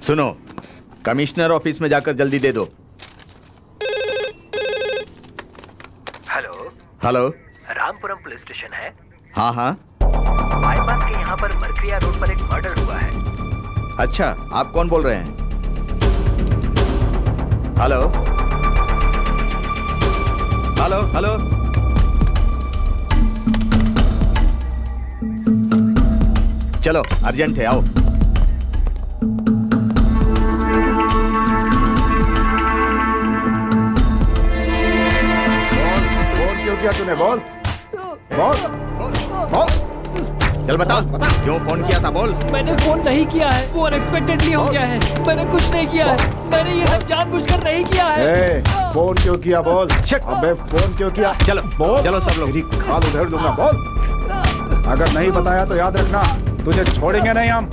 सुनो, commissioner office में जाकर जल्दी दे दो। Hello hello. Rampuram police station है? हाँ हाँ। बाईपास के यहाँ पर मरक्रिया रोड पर एक मर्डर हुआ है। अच्छा, आप कौन बोल रहे हैं? Hello hello hello. चलो, अर्जेंट है, आओ। फोन क्यों किया तूने? बोल बोल बोल। चल बता, क्यों फोन किया था? बोल। मैंने फोन नहीं किया है, वो अनएक्सपेक्टेडली हो गया है। मैंने कुछ नहीं किया है, मैंने ये सब जानबूझकर नहीं किया है। ए, फोन क्यों किया? बोल। अबे फोन क्यों किया? चलो बोल। चलो सब लोग। तेरी खाल उधेड़ दूंगा। बोल। अगर नहीं बताया तो याद रखना, तुझे छोड़ेंगे नहीं हम।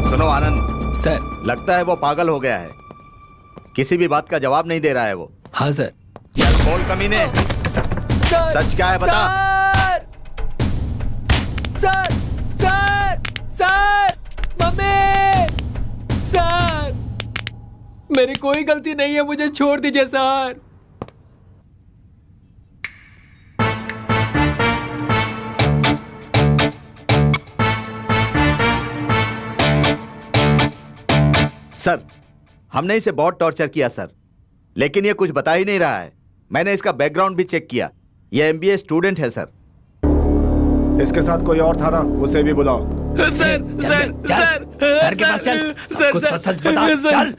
सुनो आनंद सर। लगता है वो पागल हो गया है, किसी भी बात का जवाब नहीं दे रहा है वो। हाँ सर। यार बोल कमीने, सच क्या है बता। Sir sir sir mummy sir, मेरी कोई गलती नहीं है, मुझे छोड़ दीजिए सर। सर, हमने इसे बहुत टॉर्चर किया सर, लेकिन ये कुछ बता ही नहीं रहा है। मैंने इसका बैकग्राउंड भी चेक किया, ये एमबीए स्टूडेंट है सर। इसके साथ कोई और था ना, उसे भी बुलाओ। सर सर सर सर के पास चल, कुछ सच बता, चल।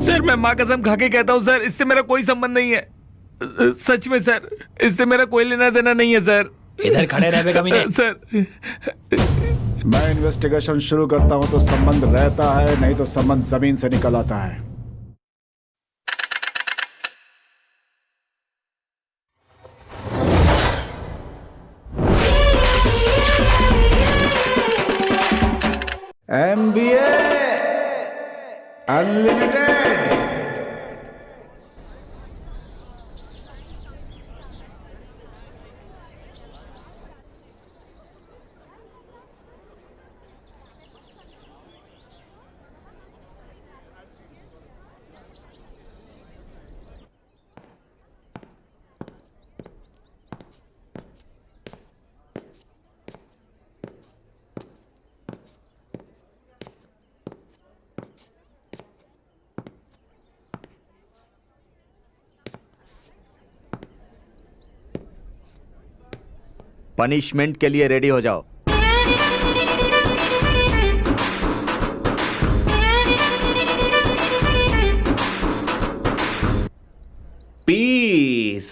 सर मैं माँ कसम खा के कहता हूँ सर, इससे मेरा कोई संबंध नहीं है। सच में सर, इससे मेरा कोई लेना देना नहीं है सर। इधर खड़े रह बे कमीने। सर मैं इन्वेस्टिगेशन शुरू करता हूं तो संबंध रहता है, नहीं तो संबंध जमीन से निकल आता है। MBA unlimited. पनिशमेंट के लिए रेडी हो जाओ। पीस।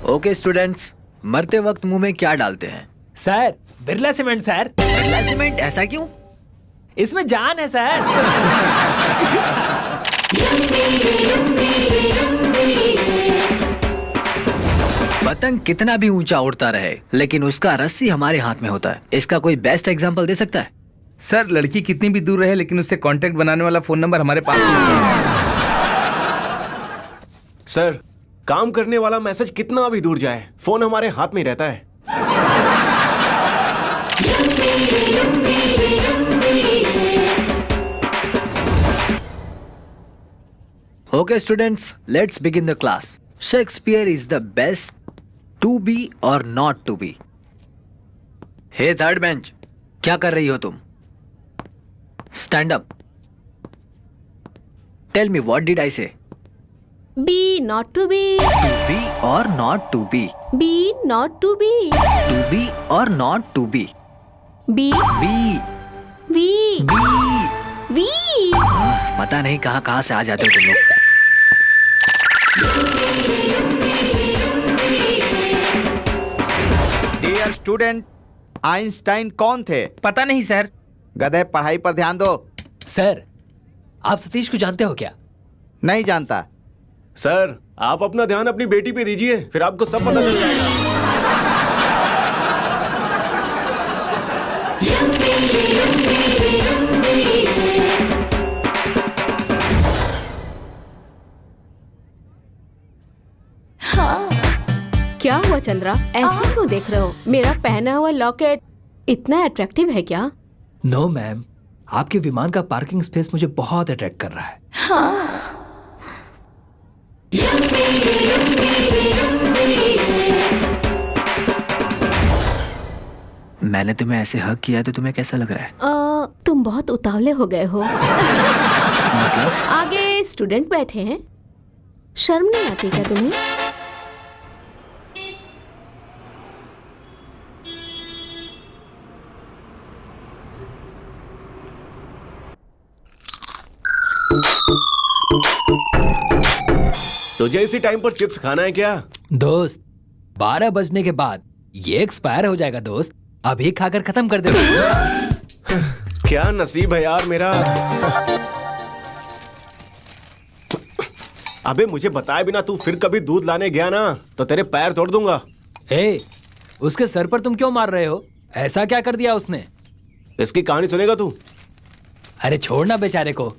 ओके स्टूडेंट्स, मरते वक्त मुंह में क्या डालते हैं? Sir Birla cement sir. Birla cement? ऐसा क्यों? इसमें जान है सर। पतंग कितना भी ऊंचा उड़ता रहे, लेकिन उसका रस्सी हमारे हाथ में होता है। इसका कोई बेस्ट एग्जांपल दे सकता है? सर, लड़की कितनी भी दूर रहे, लेकिन उससे कांटेक्ट बनाने वाला फोन नंबर हमारे पास है। सर, काम करने वाला मैसेज कितना भी दूर जाए, फोन हमारे हाथ में रहता है। Okay students, let's begin the class. Shakespeare is the best to be और not to be. Hey third bench, क्या कर रही हो तुम? Stand up. Tell me what did I say? Be not to be. To be or not to be? Be not to be. To be or not to be? Be. Be. We. Be. We. पता नहीं कहाँ कहाँ से आ जाते हो तुम लोग। Dear student, Einstein कौन थे? पता नहीं सर। गधे, पढ़ाई पर ध्यान दो। सर, आप सतीश को जानते हो क्या? नहीं जानता। सर आप अपना ध्यान अपनी बेटी पे दीजिए, फिर आपको सब पता चल जाएगा। क्या हुआ चंद्रा, ऐसे क्यों देख रहे हो? मेरा पहना हुआ लॉकेट इतना अट्रैक्टिव है क्या? नो मैम, आपके विमान का पार्किंग स्पेस मुझे बहुत अट्रैक्ट कर रहा है। मैंने तुम्हें ऐसे हक किया तो तुम्हें कैसा लग रहा है? तुम बहुत उतावले हो गए हो। मतलब? आगे स्टूडेंट बैठे हैं, शर्म नहीं आती क्या तुम्हें? तुझे इसी टाइम पर चिप्स खाना है क्या? दोस्त 12 बजने के बाद ये एक्सपायर हो जाएगा दोस्त, अभी खाकर खत्म कर दे। क्या नसीब है यार मेरा। अबे मुझे बताए बिना तू फिर कभी दूध लाने गया ना तो तेरे पैर तोड़ दूंगा। हे, उसके सर पर तुम क्यों मार रहे हो? ऐसा क्या कर दिया उसने? इसकी कहानी सुनेगा तू? अरे छोड़ना बेचारे को।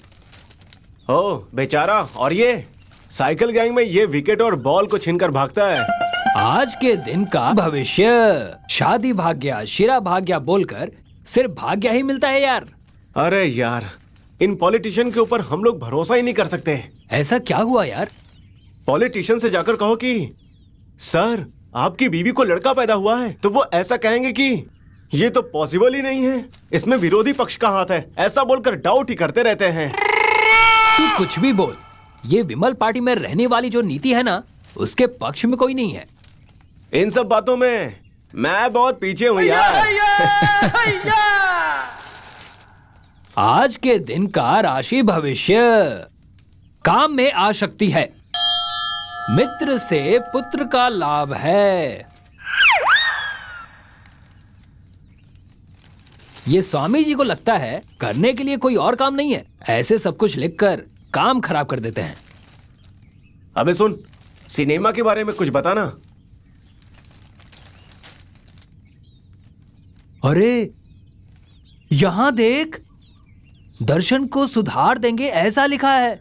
ओ बेचारा, और ये साइकिल गैंग में ये विकेट और बॉल को छीनकर भागता है। आज के दिन का भविष्य शादी भाग्य शिरा भाग्य बोलकर सिर्फ भाग्य ही मिलता है यार। अरे यार, इन पॉलिटिशियन के ऊपर हम लोग भरोसा ही नहीं कर सकते। ऐसा क्या हुआ यार? पॉलिटिशियन से जाकर कहो कि सर आपकी बीवी को लड़का पैदा हुआ है, तो वो ऐसा कहेंगे कि ये तो पॉसिबल ही नहीं है, इसमें विरोधी पक्ष का हाथ है, ऐसा बोलकर डाउट ही करते रहते हैं। तू कुछ भी बोल, ये विमल पार्टी में रहने वाली जो नीति है ना, उसके पक्ष में कोई नहीं है। इन सब बातों में मैं बहुत पीछे हूँ यार। आज के दिन का राशि भविष्य काम में आ सकती है, मित्र से पुत्र का लाभ है। ये स्वामी जी को लगता है करने के लिए कोई और काम नहीं है, ऐसे सब कुछ लिखकर काम खराब कर देते हैं। अबे सुन, सिनेमा के बारे में कुछ बताना। अरे यहां देख, दर्शन को सुधार देंगे ऐसा लिखा है।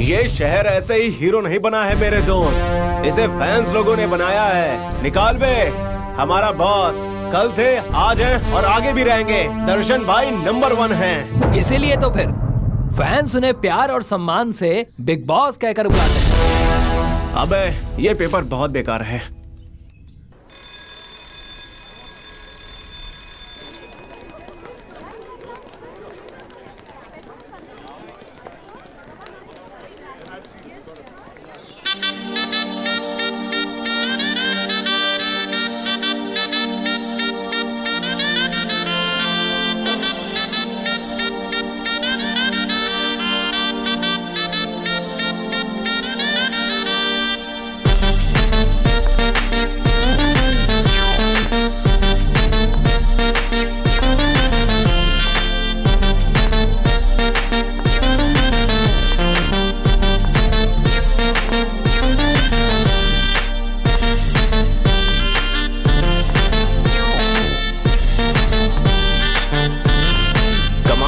ये शहर ऐसे ही हीरो नहीं बना है मेरे दोस्त, इसे फैंस लोगों ने बनाया है। निकाल बे, हमारा बॉस कल थे, आज हैं और आगे भी रहेंगे। दर्शन भाई नंबर 1 हैं। इसीलिए तो फिर फैंस उन्हें प्यार और सम्मान से बिग बॉस कहकर बुलाते हैं। अबे ये पेपर बहुत बेकार है।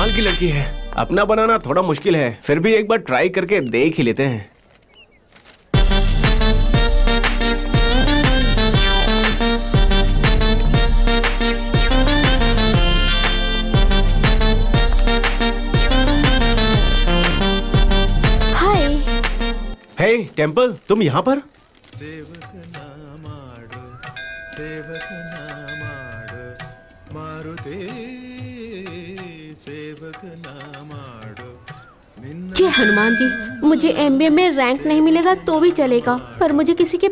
की लड़की है, अपना बनाना थोड़ा मुश्किल है, फिर भी एक बार ट्राई करके देख ही लेते हैं। हाय। हे टेम्पल, तुम यहाँ पर? जी हनुमान जी, मुझे एमबीए में रैंक नहीं मिलेगा तो भी चलेगा, पर मुझे किसी के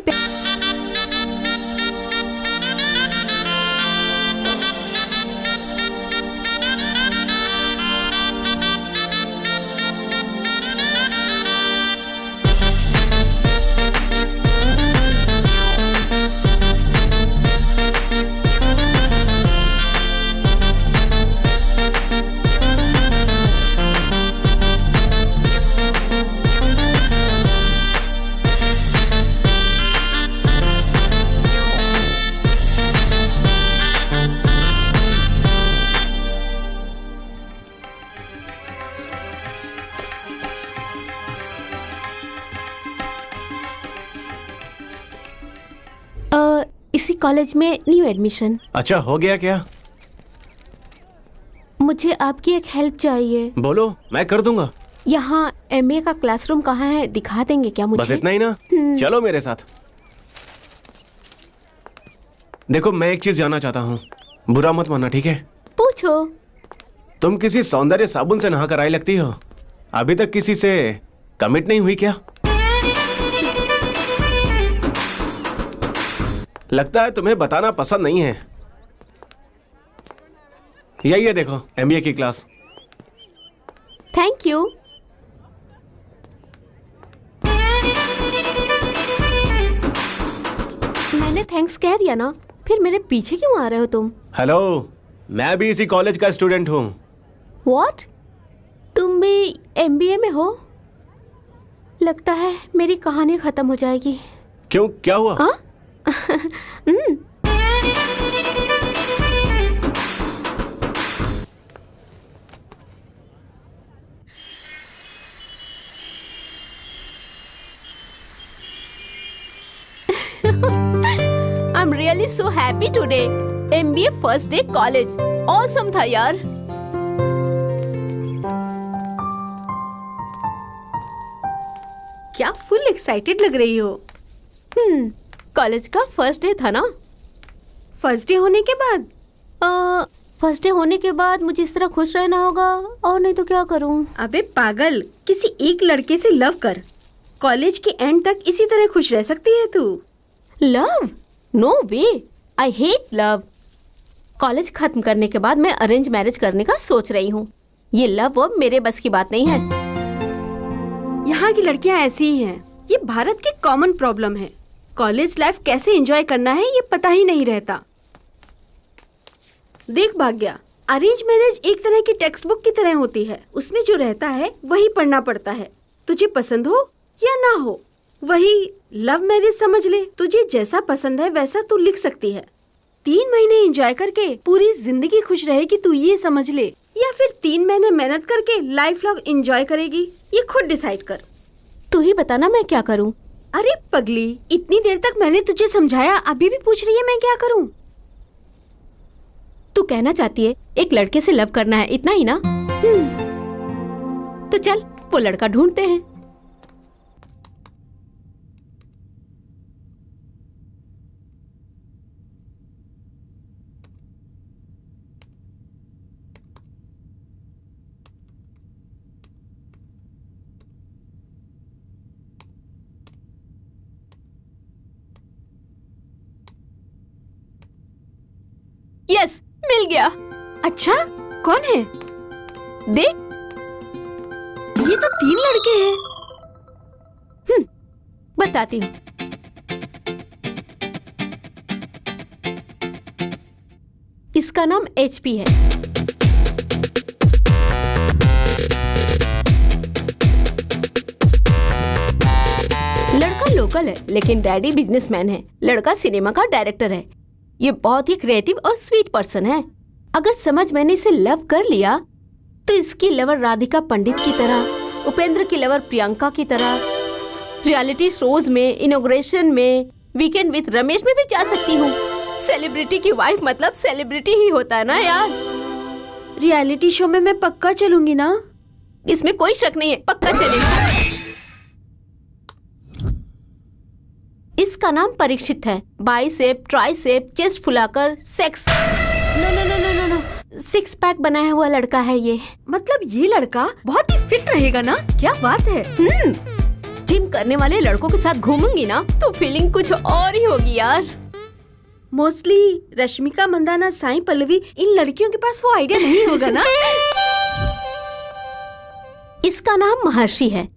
इसी कॉलेज में न्यू एडमिशन। अच्छा, हो गया क्या? मुझे आपकी एक हेल्प चाहिए। बोलो, मैं कर दूंगा। यहाँ एमबीए का क्लासरूम कहाँ है, दिखा देंगे क्या मुझे? बस इतना ही ना? चलो मेरे साथ। देखो, मैं एक चीज जानना चाहता हूँ, बुरा मत मानना, ठीक है? पूछो। तुम किसी सौंदर्य साबुन से नहा कर आई लगती हो। अभी तक किसी से कमिट नहीं हुई क्या? लगता है तुम्हें बताना पसंद नहीं है। यही है, देखो, एमबीए की क्लास। Thank you. मैंने थैंक्स कह दिया ना, फिर मेरे पीछे क्यों आ रहे हो तुम? हेलो, मैं भी इसी कॉलेज का स्टूडेंट हूँ। व्हाट? तुम भी एमबीए में हो? लगता है मेरी कहानी खत्म हो जाएगी। क्यों, क्या हुआ? हाँ? I'm really so happy today. MBA first day college. Awesome था यार। क्या फुल एक्साइटेड लग रही हो? कॉलेज का फर्स्ट डे था ना। फर्स्ट डे होने के बाद? फर्स्ट डे होने के बाद मुझे इस तरह खुश रहना होगा, और नहीं तो क्या करूं? अबे पागल, किसी एक लड़के से लव कर। कॉलेज के एंड तक इसी तरह खुश रह सकती है तू। Love? No way, I hate love. College खत्म करने के बाद मैं अरेंज मैरिज करने का सोच रही हूँ। ये लव वो मेरे बस की बात नहीं है। यहाँ की लड़कियाँ ऐसी ही हैं। ये भारत की कॉमन प्रॉब्लम है। कॉलेज लाइफ कैसे एंजॉय करना है ये पता ही नहीं रहता। देख भाग्या, अरेंज मैरिज एक तरह की टेक्स्ट बुक की तरह होती है। उसमें जो रहता है वही पढ़ना पड़ता है, तुझे पसंद हो या ना हो। वही लव मैरिज समझ ले, तुझे जैसा पसंद है वैसा तू लिख सकती है। 3 महीने एंजॉय करके पूरी जिंदगी खुश रहेगी, तू ये समझ ले, या फिर 3 महीने मेहनत करके लाइफ लॉन्ग एंजॉय करेगी, ये खुद डिसाइड कर। तू ही बताना मैं क्या करूं? अरे पगली, इतनी देर तक मैंने तुझे समझाया, अभी भी पूछ रही है मैं क्या करूं? तू कहना चाहती है एक लड़के से लव करना है, इतना ही ना? तो चल वो लड़का ढूंढते हैं। यस, मिल गया। अच्छा, कौन है? देख, ये तो 3 लड़के हैं। बताती हूँ। इसका नाम HP है। लड़का लोकल है लेकिन डैडी बिजनेसमैन है। लड़का सिनेमा का डायरेक्टर है। ये बहुत ही क्रिएटिव और स्वीट पर्सन है। अगर समझ मैंने इसे लव कर लिया तो इसकी लवर राधिका पंडित की तरह, उपेंद्र की लवर प्रियंका की तरह, रियलिटी शोज में, इनॉग्रेशन में, वीकेंड विद रमेश में भी जा सकती हूँ। सेलिब्रिटी की वाइफ मतलब सेलिब्रिटी ही होता है ना यार। रियलिटी शो में मैं पक्का चलूंगी ना? इसमें कोई शक नहीं है, पक्का चलेगा। इसका नाम परीक्षित है। बाइसेप, ट्राइसेप, चेस्ट फुलाकर सेक्स, नो, 6 पैक बनाया हुआ लड़का है ये। मतलब ये लड़का बहुत ही फिट रहेगा ना? क्या बात है। जिम करने वाले लड़कों के साथ घूमूंगी ना तो फीलिंग कुछ और ही होगी यार। मोस्टली रश्मिका मंदाना, साई पल्लवी, इन लड़कियों के पास वो आइडिया नहीं होगा ना। इसका नाम महर्षि है।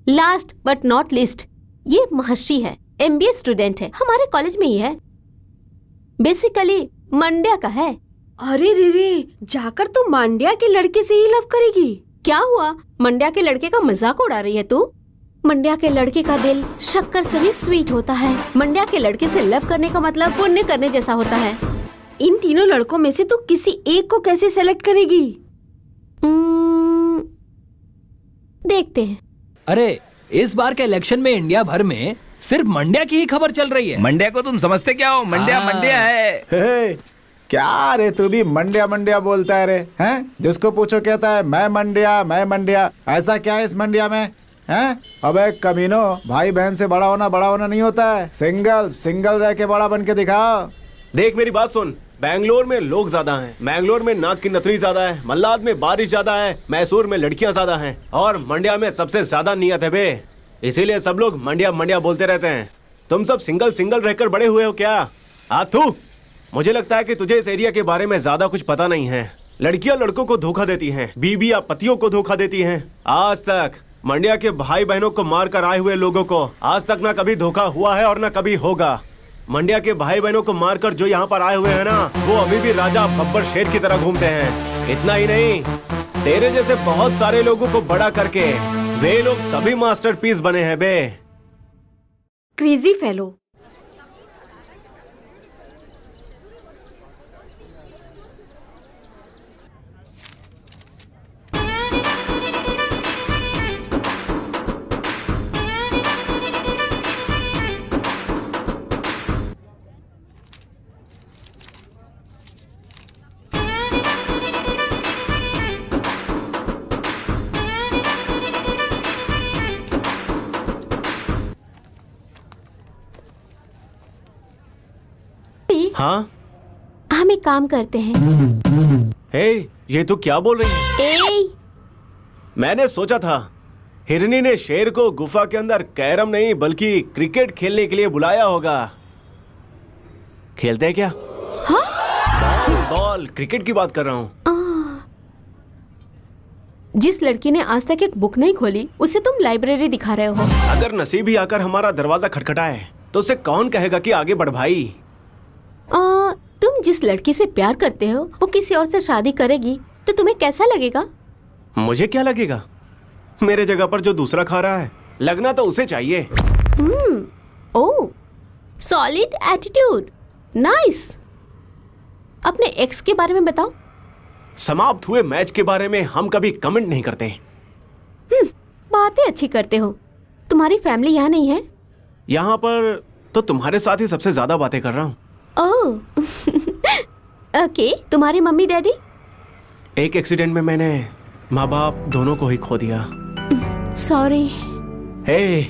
लास्ट बट नॉट लिस्ट, ये महर्षि है। MBA स्टूडेंट है, हमारे कॉलेज में ही है। बेसिकली मंड्या का है। अरे रे, जाकर तू मांड्या के लड़के से ही लव करेगी? क्या हुआ, मंड्या के लड़के का मजाक उड़ा रही है तू? मंड्या के लड़के का दिल शक्कर से भी स्वीट होता है। मंड्या के लड़के से लव करने का मतलब पुण्य करने जैसा होता है। इन तीनों लड़कों में से तू किसी एक को कैसे सेलेक्ट करेगी? देखते हैं। अरे, इस बार के इलेक्शन में इंडिया भर में सिर्फ मंड्या की ही खबर चल रही है। मंड्या को तुम समझते क्या हो? मंड्या हाँ। मंड्या है। हे, क्या रे तू भी मंड्या मंड्या बोलता है रे? हैं? जिसको पूछो कहता है मैं मंड्या। ऐसा क्या है इस मंड्या में? हैं? अबे कमीनो, भाई बहन से बड़ा होना नहीं होता है। सिंगल रह के बड़ा बन के दिखाओ। देख मेरी बात सुन, बैंगलोर में लोग ज्यादा हैं, मैंगलोर में नाक की नथनी ज्यादा है, मल्लाद में बारिश ज्यादा है, मैसूर में लड़कियां ज्यादा हैं और मंड्या में सबसे ज्यादा नियत है बे। इसीलिए सब लोग मंड्या बोलते रहते हैं। तुम सब सिंगल रहकर बड़े हुए हो क्या? आथू, मुझे लगता है कि तुझे इस एरिया के बारे में ज्यादा कुछ पता नहीं है। लड़कियां लड़कों को धोखा देती हैं, बीबी या पतियों को धोखा देती हैं। आज तक मंड्या के भाई बहनों को मार कर आए हुए लोगों को आज तक ना कभी धोखा हुआ है और ना कभी होगा। मंड्या के भाई बहनों को मारकर जो यहाँ पर आए हुए हैं ना, वो अभी भी राजा बब्बर शेर की तरह घूमते हैं। इतना ही नहीं, तेरे जैसे बहुत सारे लोगों को बड़ा करके वे लोग तभी मास्टरपीस बने हैं बे। Crazy fellow. हाँ, हम एक काम करते हैं। हे, ये तो क्या बोल रही है? ए, मैंने सोचा था हिरनी ने शेर को गुफा के अंदर कैरम नहीं बल्कि क्रिकेट खेलने के लिए बुलाया होगा। खेलते हैं क्या? हाँ? बॉल क्रिकेट की बात कर रहा हूँ। जिस लड़की ने आज तक एक बुक नहीं खोली उसे तुम लाइब्रेरी दिखा रहे हो। अगर नसीब ही आकर हमारा दरवाजा खटखटाए तो उसे कौन कहेगा कि आगे बढ़ भाई? तुम जिस लड़की से प्यार करते हो वो किसी और से शादी करेगी तो तुम्हें कैसा लगेगा? मुझे क्या लगेगा? मेरे जगह पर जो दूसरा खा रहा है, लगना तो उसे चाहिए। ओह, सॉलिड एटीट्यूड, नाइस। अपने एक्स के बारे में बताओ। समाप्त हुए मैच के बारे में हम कभी कमेंट नहीं करते। बातें अच्छी करते हो। तुम्हारी फैमिली यहाँ नहीं है? यहाँ पर तो तुम्हारे साथ ही सबसे ज्यादा बातें कर रहा हूँ। Oh, okay. तुम्हारी मम्मी डैडी? एक एक्सीडेंट में मैंने माँ बाप दोनों को ही खो दिया। Sorry. Hey,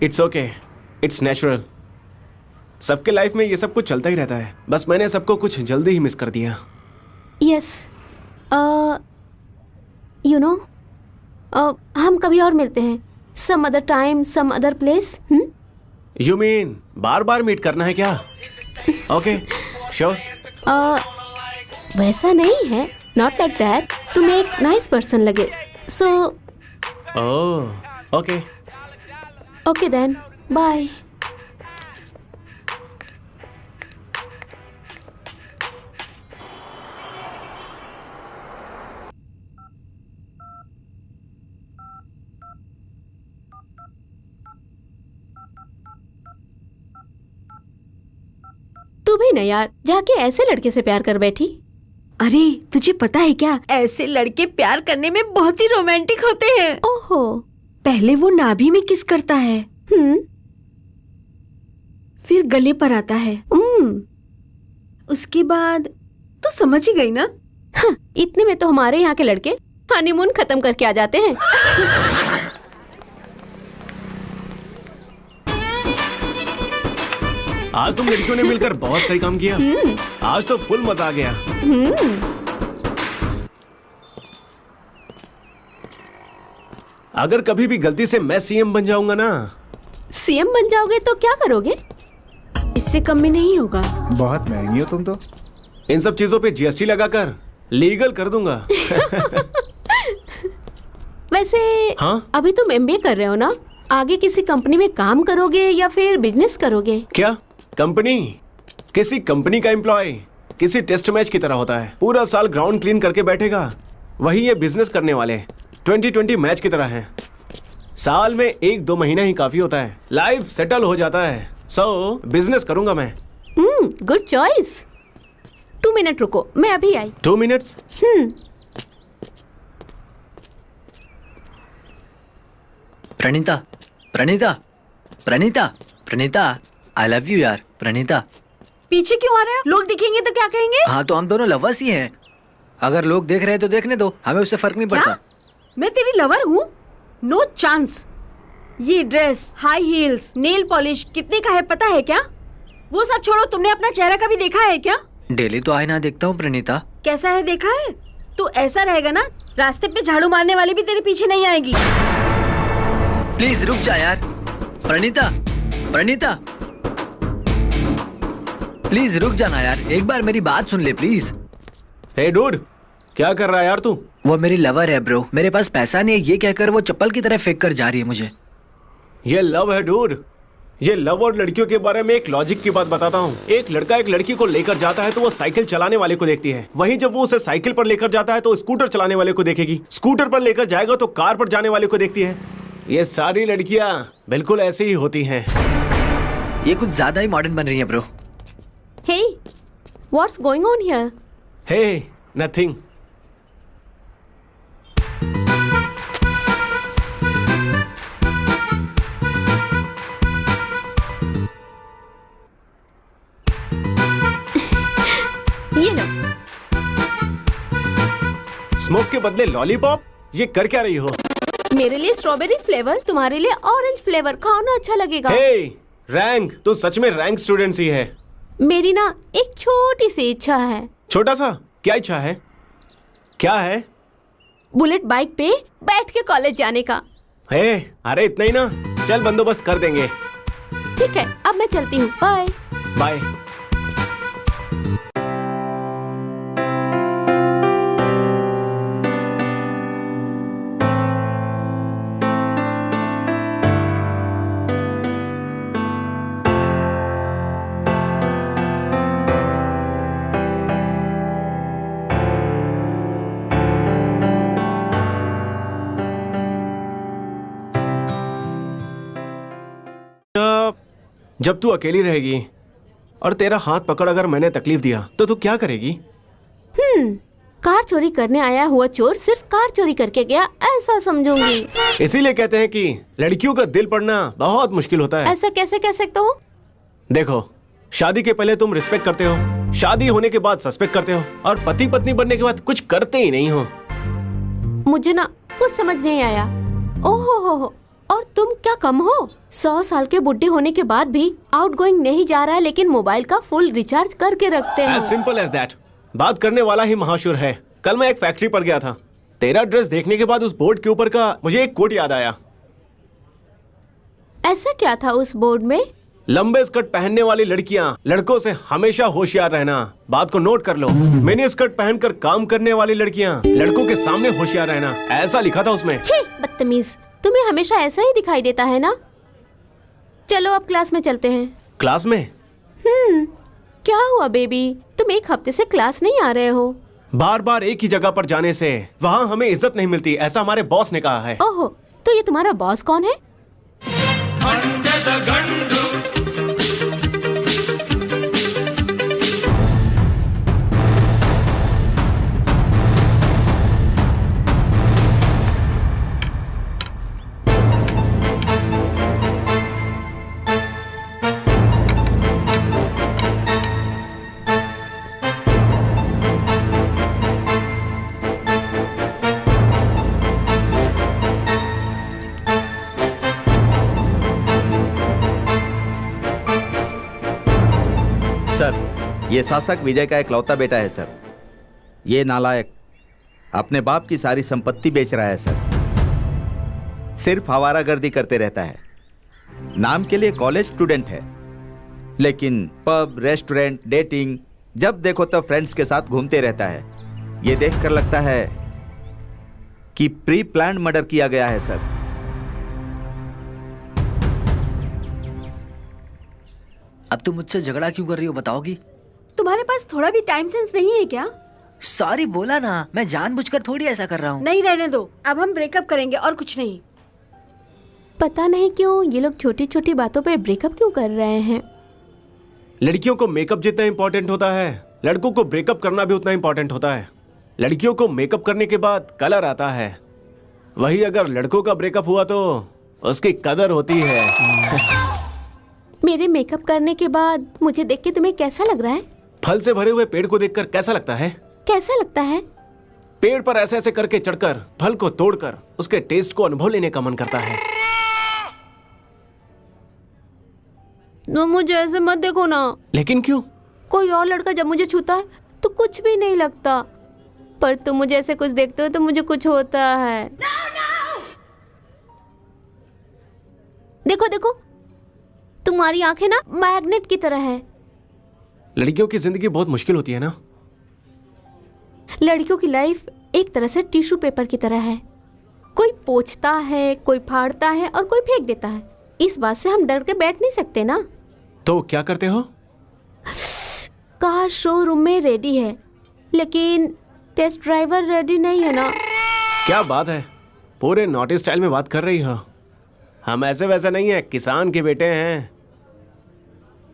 it's okay, it's natural. सबके लाइफ में ये सब कुछ चलता ही रहता है। बस मैंने सबको कुछ जल्दी ही मिस कर दिया। यस, यू नो, हम कभी और मिलते हैं। Some other time, some other place. You mean बार बार मीट करना है क्या? Okay, sure. वैसा नहीं है, नॉट लाइक दैट। तुम एक नाइस पर्सन लगे, so oh, okay. Okay then, bye. तू भी न यार, जाके ऐसे लड़के से प्यार कर बैठी। अरे तुझे पता है क्या, ऐसे लड़के प्यार करने में बहुत ही रोमांटिक होते हैं। ओहो। पहले वो नाभि में किस करता है, फिर गले पर आता है, उसके बाद तो समझ ही गई ना। हाँ, इतने में तो हमारे यहाँ के लड़के हनीमून खत्म करके आ जाते हैं। आज तुम लड़कियों ने मिलकर बहुत सही काम किया। आज तो फुल मजा आ गया। अगर कभी भी गलती से मैं सीएम बन जाऊंगा ना। सीएम बन जाओगे तो क्या करोगे? इससे कम में नहीं होगा। बहुत महंगी हो तुम तो। इन सब चीजों पे जीएसटी लगाकर लीगल कर दूंगा। वैसे हाँ? अभी तुम एमबीए कर रहे हो ना? आगे किसी कंपनी में काम करोगे या फिर बिजनेस करोगे? क्या कंपनी? किसी कंपनी का एम्प्लॉय किसी टेस्ट मैच की तरह होता है। पूरा साल ग्राउंड क्लीन करके बैठेगा। वही ये बिजनेस करने वाले 2020 मैच की तरह हैं। साल में 1-2 महीना ही काफी होता है, लाइफ सेटल हो जाता है। सो बिजनेस करूंगा मैं। Good choice. 2 मिनट रुको, मैं अभी आई। 2 minutes? Praneeta, Praneeta, Praneeta, Praneeta, I love you यार। प्रणीता। पीछे क्यों आ रहे हो? लोग दिखेंगे तो क्या कहेंगे? हाँ तो हम दोनों लवर्स ही हैं। अगर लोग देख रहे हैं तो देखने दो, हमें उससे फर्क नहीं क्या? पड़ता। मैं तेरी लवर हूँ? No chance. ये dress, high heels, nail polish कितने का है पता है क्या? वो सब छोड़ो, तुमने अपना चेहरा कभी देखा है क्या? डेली तो आईना देखता हूँ प्रणीता। कैसा है देखा है? तू ऐसा रहेगा ना, रास्ते पे झाड़ू मारने वाली भी तेरे पीछे नहीं आएगी। प्लीज रुक जा यार। प्रणीता, प्रणीता, प्लीज रुक जाना यार, एक बार मेरी बात सुन ले प्लीज। हे डूड, क्या कर रहा है यार तू? वो मेरी लवर है ब्रो, मेरे पास पैसा नहीं है ये कहकर वो चप्पल की तरह फेंक कर जा रही है मुझे। ये लव है डूड। ये लव और लड़कियों के बारे में एक लॉजिक की बात बताता हूँ। एक लड़का एक लड़की को लेकर जाता है तो वो साइकिल चलाने वाले को देखती है, वहीं जब वो उसे साइकिल पर लेकर जाता है तो स्कूटर चलाने वाले को देखेगी, स्कूटर पर लेकर जाएगा तो कार पर जाने वाले को देखती है। ये सारी लड़कियां बिल्कुल ऐसी ही होती हैं। ये कुछ ज्यादा ही मॉडर्न बन रही है bro. Hey, what's going on here? Hey nothing. ये लो। स्मोक के बदले लॉलीपॉप? ये कर क्या रही हो? मेरे लिए स्ट्रॉबेरी फ्लेवर, तुम्हारे लिए ऑरेंज फ्लेवर। खाओ ना, अच्छा लगेगा। हे रैंक, तू सच में रैंक स्टूडेंट ही है। मेरी ना एक छोटी सी इच्छा है। छोटा सा? क्या इच्छा है? क्या है? बुलेट बाइक पे बैठ के कॉलेज जाने का। हे अरे इतना ही ना, चल बंदोबस्त कर देंगे। ठीक है, अब मैं चलती हूँ। Bye bye. जब तू अकेली रहेगी और तेरा हाथ पकड़ अगर मैंने तकलीफ दिया तो तू क्या करेगी? कार चोरी करने आया हुआ चोर सिर्फ कार चोरी करके गया, ऐसा समझूंगी। इसीलिए कहते हैं कि लड़कियों का दिल पढ़ना बहुत मुश्किल होता है। ऐसा कैसे कह सकते हो? देखो, शादी के पहले तुम रिस्पेक्ट करते हो, शादी होने के बाद सस्पेक्ट करते हो, और पति पत्नी बनने के बाद कुछ करते ही नहीं हो। मुझे ना कुछ समझ नहीं आया। ओहो हो, और तुम क्या कम हो? 100 साल के बुढ़े होने के बाद भी आउटगोइंग नहीं जा रहा है, लेकिन मोबाइल का फुल रिचार्ज करके रखते हो। As simple as that। बात करने वाला ही महाशुर है। कल मैं एक फैक्ट्री पर गया था, तेरा ड्रेस देखने के बाद उस बोर्ड के ऊपर का मुझे एक कोट याद आया। ऐसा क्या था उस बोर्ड में? लंबे स्कर्ट पहनने वाली लड़कियां लड़कों से हमेशा होशियार रहना। बात को नोट कर लो। मिनी स्कर्ट पहनकर काम करने वाली लड़कियां लड़कों के सामने होशियार रहना, ऐसा लिखा था उसमें। छी, बदतमीज। तुम्हें हमेशा ऐसा ही दिखाई देता है ना? चलो अब क्लास में चलते हैं। क्लास में? क्या हुआ बेबी, तुम एक हफ्ते से क्लास नहीं आ रहे हो? बार बार एक ही जगह पर जाने से वहाँ हमें इज्जत नहीं मिलती, ऐसा हमारे बॉस ने कहा है। ओहो, तो ये तुम्हारा बॉस कौन है? ये शासक विजय का इकलौता बेटा है सर। ये नालायक अपने बाप की सारी संपत्ति बेच रहा है सर। सिर्फ आवारागर्दी करते रहता है। नाम के लिए कॉलेज स्टूडेंट है, लेकिन पब, रेस्टोरेंट, डेटिंग, जब देखो तब फ्रेंड्स के साथ घूमते रहता है। ये देखकर लगता है कि प्री प्लान्ड मर्डर किया गया है सर। अब तुम मुझसे झगड़ा क्यों कर रही हो, बताओगी? तुम्हारे पास थोड़ा भी टाइम सेंस नहीं है क्या? सॉरी बोला ना, मैं जानबूझकर थोड़ी ऐसा कर रहा हूँ। नहीं, रहने दो। अब हम ब्रेकअप करेंगे और कुछ नहीं। पता नहीं क्यों ये लोग छोटी छोटी बातों पे ब्रेकअप क्यों कर रहे हैं। लड़कियों को मेकअप जितना इंपॉर्टेंट होता है, लड़कों को ब्रेकअप करना भी उतना इंपॉर्टेंट होता है। लड़कियों को मेकअप करने के बाद कलर आता है, वही अगर लड़कों का ब्रेकअप हुआ तो उसकी कदर होती है। मेरे मेकअप करने के बाद मुझे देख के तुम्हें कैसा लग रहा है? फल से भरे हुए पेड़ को देखकर कैसा लगता है? कैसा लगता है? पेड़ पर ऐसे ऐसे करके चढ़कर फल को तोड़कर उसके टेस्ट को अनुभव लेने का मन करता है। तो मुझे ऐसे मत देखो ना। लेकिन क्यों? कोई और लड़का जब मुझे छूता है तो कुछ भी नहीं लगता, पर तुम मुझे ऐसे कुछ देखते हो तो मुझे कुछ होता है। देखो देखो, तुम्हारी आंखें ना मैग्नेट की तरह है। लड़कियों की जिंदगी बहुत मुश्किल होती है ना। लड़कियों की लाइफ एक तरह से टिश्यू पेपर की तरह है। कोई पोंछता है, कोई फाड़ता है और कोई फेंक देता है। इस बात से हम डर के बैठ नहीं सकते ना। तो क्या करते हो? कार शोरूम में रेडी है, लेकिन टेस्ट ड्राइवर रेडी नहीं है ना। क्या बात है, पूरे नॉटी स्टाइल में बात कर रही हो। हम ऐसे वैसे नहीं है, किसान के बेटे हैं।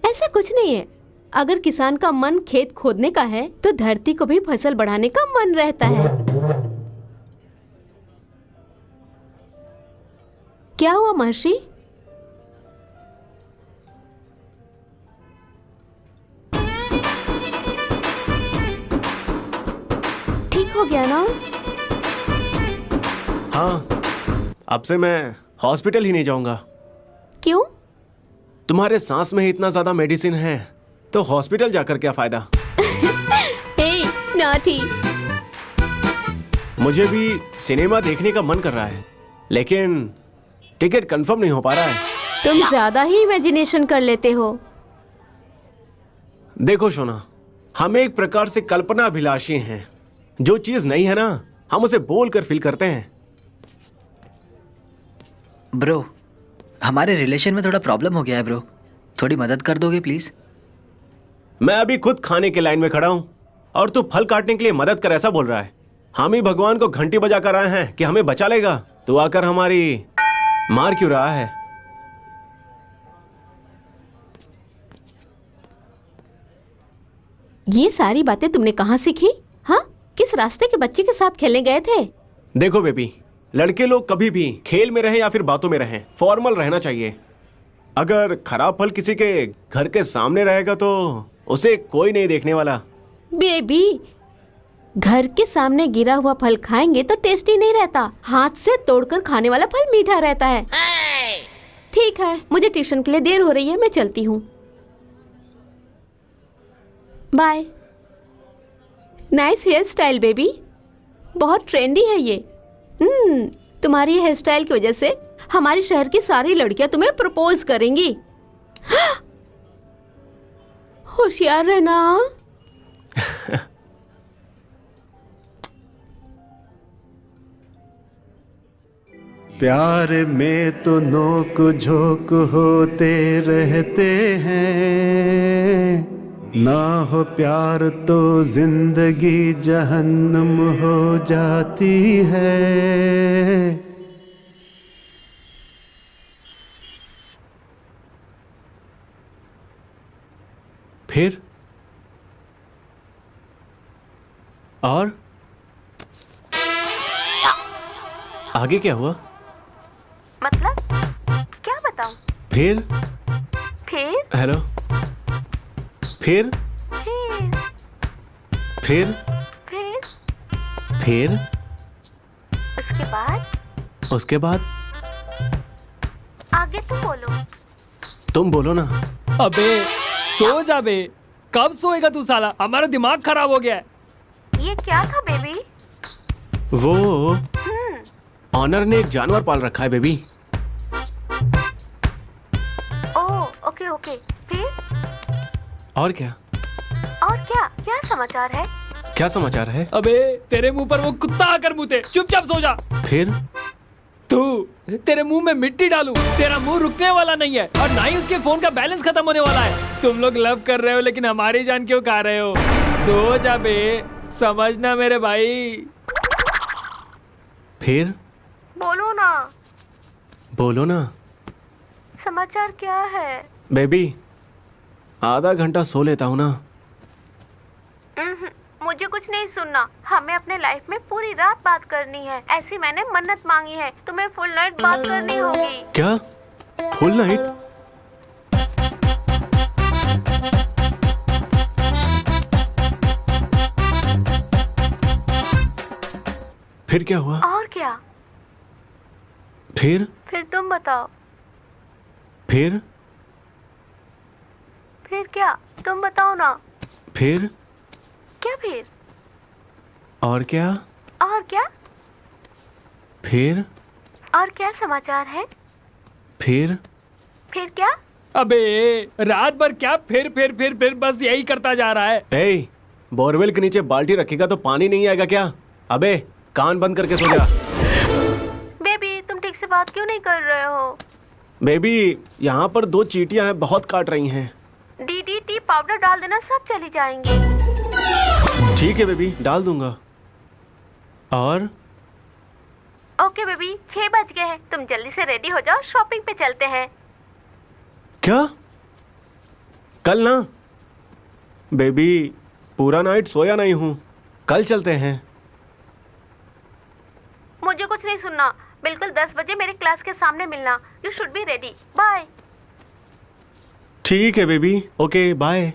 ऐसा कुछ नहीं है। अगर किसान का मन खेत खोदने का है तो धरती को भी फसल बढ़ाने का मन रहता है। क्या हुआ महर्षि? ठीक हो गया ना? हाँ, अब से मैं हॉस्पिटल ही नहीं जाऊंगा। क्यों? तुम्हारे सांस में ही इतना ज्यादा मेडिसिन है तो हॉस्पिटल जाकर क्या फायदा? हे नॉटी। मुझे भी सिनेमा देखने का मन कर रहा है, लेकिन टिकट कंफर्म नहीं हो पा रहा है। तुम ज्यादा ही इमेजिनेशन कर लेते हो। देखो सोना, हम एक प्रकार से कल्पना अभिलाषी हैं। जो चीज नहीं है ना, हम उसे बोलकर फील करते हैं। ब्रो, हमारे रिलेशन में थोड़ा प्रॉब्लम हो गया है ब्रो, थोड़ी मदद कर दोगे प्लीज? मैं अभी खुद खाने के लाइन में खड़ा हूं और तू फल काटने के लिए मदद कर ऐसा बोल रहा है। हम ही भगवान को घंटी बजा कर आए हैं कि हमें बचा लेगा, तू आकर हमारी मार क्यों रहा है? ये सारी बातें तुमने कहाँ सीखी? हाँ, किस रास्ते के बच्चे के साथ खेलने गए थे? देखो बेबी, लड़के लोग कभी भी खेल में रहें या फिर बातों में रहें, फॉर्मल रहना चाहिए। अगर खराब फल किसी के घर के सामने रहेगा तो उसे कोई नहीं देखने वाला। बेबी, घर के सामने गिरा हुआ फल खाएंगे तो टेस्टी नहीं रहता। हाथ से तोड़कर खाने वाला फल मीठा रहता है। ठीक है, मुझे ट्यूशन के लिए देर हो रही है, मैं चलती हूँ। Bye. Nice hair style baby, बहुत ट्रेंडी है ये। तुम्हारी हेयर स्टाइल की वजह से हमारे शहर की सारी लड़कियां तुम्हें प्रपोज करेंगी। होशियार रहना। प्यार में तो नोक झोंक होते रहते हैं, ना हो प्यार तो जिंदगी जहन्नम हो जाती है। फिर और आगे क्या हुआ? मतलब क्या बताऊं? फिर हेलो, फिर फिर फिर उसके बाद आगे तुम बोलो। तुम बोलो ना। अबे सो जा बे, कब सोएगा तू साला? हमारा दिमाग खराब हो गया है। ये क्या था बेबी? वो ऑनर ने एक जानवर पाल रखा है बेबी। ओह ओके ओके, फिर? और क्या? और क्या क्या समाचार है? क्या समाचार है? अबे तेरे मुंह पर वो कुत्ता आकर मुते, चुपचाप सो जा। फिर तू, तेरे मुंह में मिट्टी डालूं, तेरा मुंह रुकने वाला नहीं है और ना ही उसके फोन का बैलेंस खत्म होने वाला है। तुम लोग लव कर रहे हो लेकिन हमारी जान क्यों खा रहे हो? सो जा बे, समझना मेरे भाई। फिर बोलो ना। बोलो ना। समाचार क्या है? बेबी, आधा घंटा सो लेता हूँ ना। मुझे कुछ नहीं सुनना। हमें अपने लाइफ में पूरी रात बात करनी है। ऐसी मैंने मन्नत मांगी है। तुम्हें फुल नाइट बात करनी होगी। क्या? Full night? फिर क्या हुआ? और क्या? फिर फिर तुम बताओ। फिर फिर क्या? तुम बताओ ना। फिर क्या फिर? और क्या? और क्या? फिर और क्या समाचार है? फिर फिर क्या? अबे रात भर क्या फिर बस यही करता जा रहा है। ए, बोरवेल के नीचे बाल्टी रखेगा तो पानी नहीं आएगा क्या? अबे कान बंद करके सो जा। बेबी तुम ठीक से बात क्यों नहीं कर रहे हो? बेबी यहाँ पर 2 चींटियां हैं, बहुत काट रही हैं। DDT पाउडर डाल देना, सब चली जाएंगी। ठीक है बेबी, डाल दूंगा। और ओके बेबी, 6 बज गए हैं, तुम जल्दी से रेडी हो जाओ, शॉपिंग पे चलते हैं। क्या? कल ना? बेबी पूरा नाइट सोया नहीं हूँ, कल चलते हैं। मुझे कुछ नहीं सुनना, बिल्कुल 10 बजे मेरे क्लास के सामने मिलना। You should be ready. Bye. ठीक है बेबी, ओके बाय।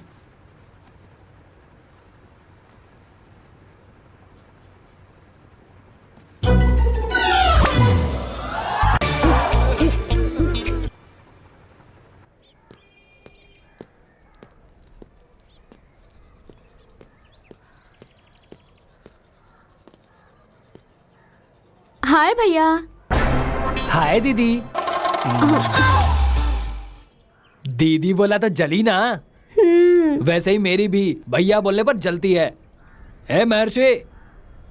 हाय भैया। हाय दीदी। दीदी बोला तो जली ना। वैसे ही मेरी भी भैया बोलने पर जलती है। ए महर्षि,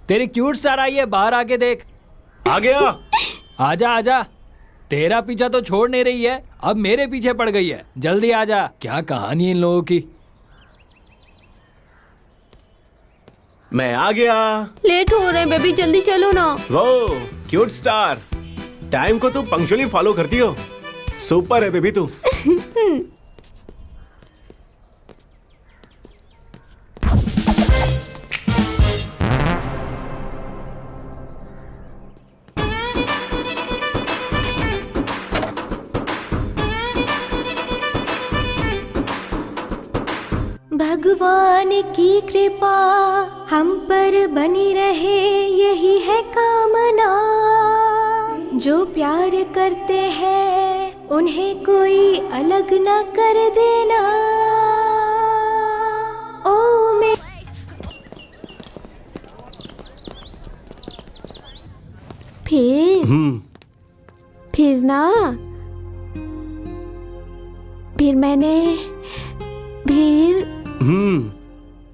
तेरी क्यूट स्टार आई है, बाहर आके देख। आ गया। आजा आजा, तेरा पीछा तो छोड़ नहीं रही है, अब मेरे पीछे पड़ गई है। जल्दी आजा। क्या कहानी है इन लोगों की। मैं आ गया। लेट हो रहे हैं बेबी, जल्दी चलो ना। वो क्यूट स्टार, टाइम को तू पंक्चुअली फॉलो करती हो। सुपर है बेबी तू। भगवान की कृपा हम पर बनी रहे, यही है कामना। जो प्यार करते हैं उन्हें कोई अलग ना कर देना। ओ मैं फिर ना, फिर मैंने फिर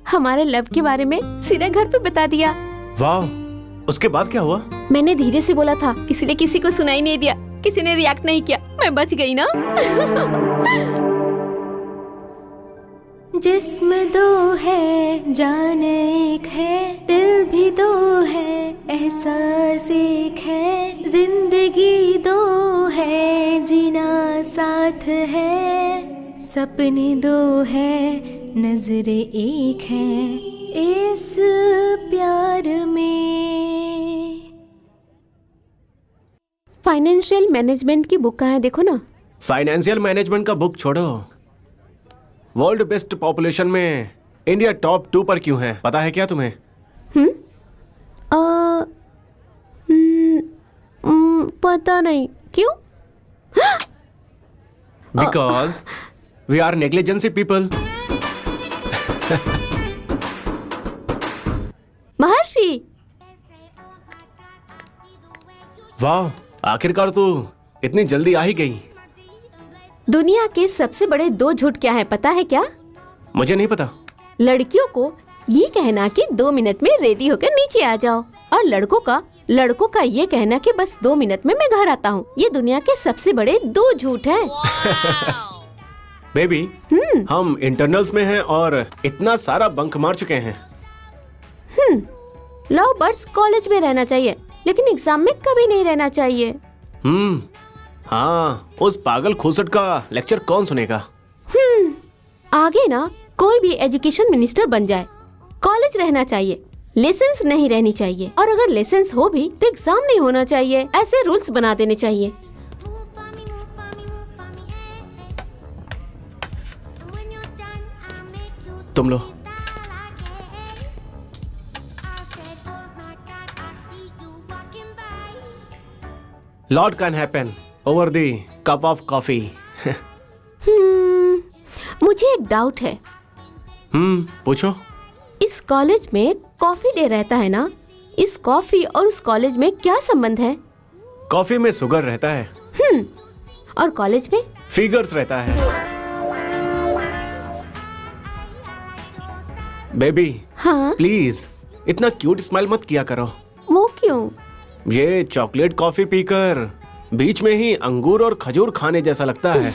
हमारे लव के बारे में सीधे घर पे बता दिया। वाह, उसके बाद क्या हुआ? मैंने धीरे से बोला था, इसलिए किसी को सुनाई नहीं दिया, किसी ने रिएक्ट नहीं किया, मैं बच गई ना। जिस्म दो है, जान एक है, दिल भी दो है, एहसास एक है, जिंदगी दो है, जीना साथ है, सपने दो है, नजरे एक है, इस प्यार में। फाइनेंशियल मैनेजमेंट की बुक कहाँ है, देखो ना। फाइनेंशियल मैनेजमेंट का बुक छोड़ो, वर्ल्ड बेस्ट पॉपुलेशन में इंडिया टॉप 2 पर क्यों है, पता है क्या तुम्हें? पता नहीं, क्यों? Because we are negligence people. Maharshi, वाह, आखिरकार तू इतनी जल्दी आ ही गई। दुनिया के सबसे बड़े 2 झूठ क्या है, पता है क्या? मुझे नहीं पता। लड़कियों को ये कहना कि 2 मिनट में रेडी होकर नीचे आ जाओ, और लड़कों का ये कहना कि बस 2 मिनट में मैं घर आता हूँ। ये दुनिया के सबसे बड़े 2 झूठ हैं। बेबी, हम इंटरनल्स में हैं और इतना सारा बंक मार चुके हैं। लव बर्ड्स कॉलेज में रहना चाहिए, लेकिन एग्जाम में कभी नहीं रहना चाहिए। हाँ, उस पागल खूसट का लेक्चर कौन सुनेगा? आगे ना कोई भी एजुकेशन मिनिस्टर बन जाए, कॉलेज रहना चाहिए, लेसेंस नहीं रहनी चाहिए, और अगर लेसेंस हो भी तो एग्जाम नहीं होना चाहिए। ऐसे रूल्स बना देने चाहिए। तुम लो। Lot can happen over the cup of coffee. मुझे एक डाउट है। पूछो। इस कॉलेज में कॉफी डे रहता है ना, इस कॉफी और उस कॉलेज में क्या संबंध है? कॉफी में शुगर रहता है। और कॉलेज में फिगर्स रहता है। बेबी हाँ, प्लीज इतना क्यूट स्माइल मत किया करो। वो क्यों? ये चॉकलेट कॉफी पीकर बीच में ही अंगूर और खजूर खाने जैसा लगता है।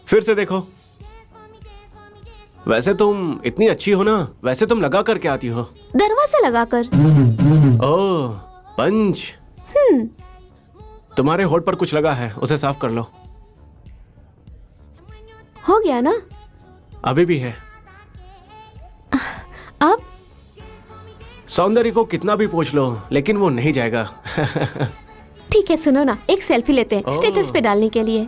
फिर से देखो। वैसे तुम इतनी अच्छी हो ना, वैसे तुम लगा कर के आती हो। दरवाजा लगाकर। ओह पंच। तुम्हारे होठ पर कुछ लगा है, उसे साफ कर लो। हो गया ना? अभी भी है। अब सौंदर्य को कितना भी पूछ लो लेकिन वो नहीं जाएगा। ठीक है, सुनो ना, एक सेल्फी लेते हैं ओह। स्टेटस पे डालने के लिए।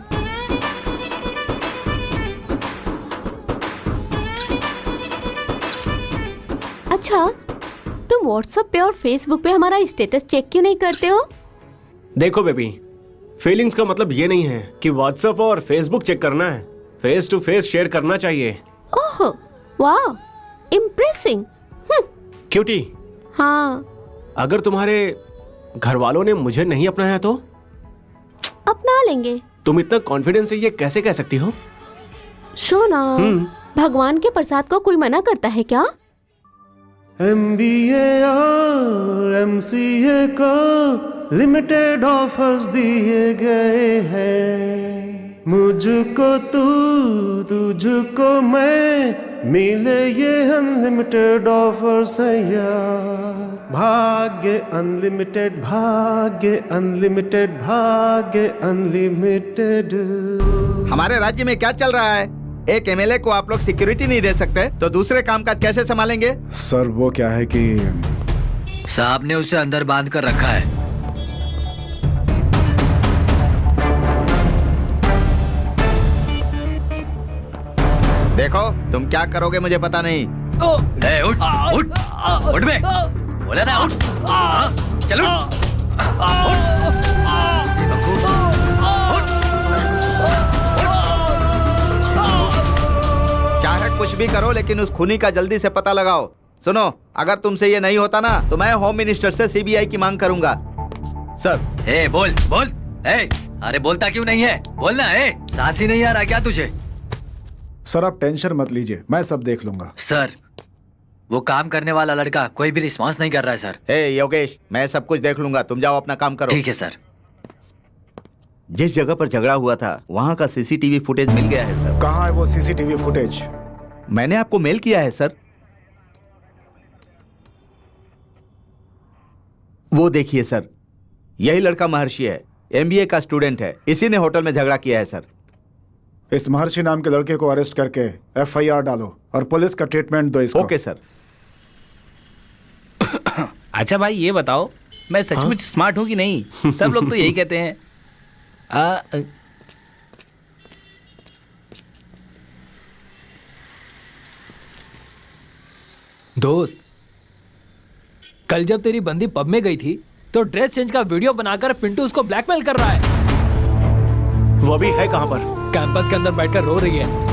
अच्छा, तुम व्हाट्सएप पे और फेसबुक पे हमारा स्टेटस चेक क्यों नहीं करते हो? देखो बेबी, फीलिंग्स का मतलब ये नहीं है कि व्हाट्सएप और फेसबुक चेक करना है, फेस टू फेस शेयर करना चाहिए। ओह वाह, इम्प्रेसिंग। क्यूटी, हाँ, अगर तुम्हारे घर वालों ने मुझे नहीं अपनाया तो? अपना लेंगे। तुम इतना कॉन्फिडेंस से ये कैसे कह सकती हो? सोना, भगवान के प्रसाद को कोई मना करता है क्या? MBA और MCA को लिमिटेड ऑफर्स दिए गए हैं। मुझको तू, तुझको मैं, मिले ये अनलिमिटेड ऑफर्स है यार। भाग्य अनलिमिटेड, भाग्य अनलिमिटेड, भाग्य अनलिमिटेड। हमारे राज्य में क्या चल रहा है? एक एमएलए को आप लोग सिक्योरिटी नहीं दे सकते तो दूसरे कामकाज कैसे संभालेंगे? सर वो क्या है कि साहब ने उसे अंदर बांध कर रखा है। देखो, तुम क्या करोगे मुझे पता नहीं। ए, उठ उठ उठ बे, बोला ना उठ। चलो चाहे कुछ भी करो लेकिन उस खूनी का जल्दी से पता लगाओ। सुनो, अगर तुमसे ये नहीं होता ना तो मैं होम मिनिस्टर से सीबीआई की मांग करूंगा। सर। ए बोल बोल। ए अरे बोलता क्यों नहीं है? बोलना। ए सांस ही नहीं आ रहा क्या तुझे? सर आप टेंशन मत लीजिए, मैं सब देख लूंगा। सर वो काम करने वाला लड़का कोई भी रिस्पांस नहीं कर रहा है सर। ए योगेश, मैं सब कुछ देख लूंगा, तुम जाओ अपना काम करो। ठीक है सर। जिस जगह पर झगड़ा हुआ था वहाँ का सीसीटीवी फुटेज मिल गया है सर। कहाँ है वो सीसीटीवी फुटेज? मैंने आपको मेल किया है सर। वो देखिए सर, यही लड़का महर्षि है, एमबीए का स्टूडेंट है, इसी ने होटल में झगड़ा किया है सर। इस महर्षि नाम के लड़के को अरेस्ट करके एफआईआर डालो और पुलिस का ट्रीटमेंट दो इसको। Okay sir. अच्छा भाई ये बताओ, मैं सचमुच स्मार्ट हूँ कि नहीं? सब लोग तो यही कहते हैं। दोस्त, कल जब तेरी बंदी पब में गई थी तो ड्रेस चेंज का वीडियो बनाकर पिंटू उसको ब्लैकमेल कर रहा है। वो अभी है कहाँ पर? कैंपस के अंदर बैठकर रो रही है।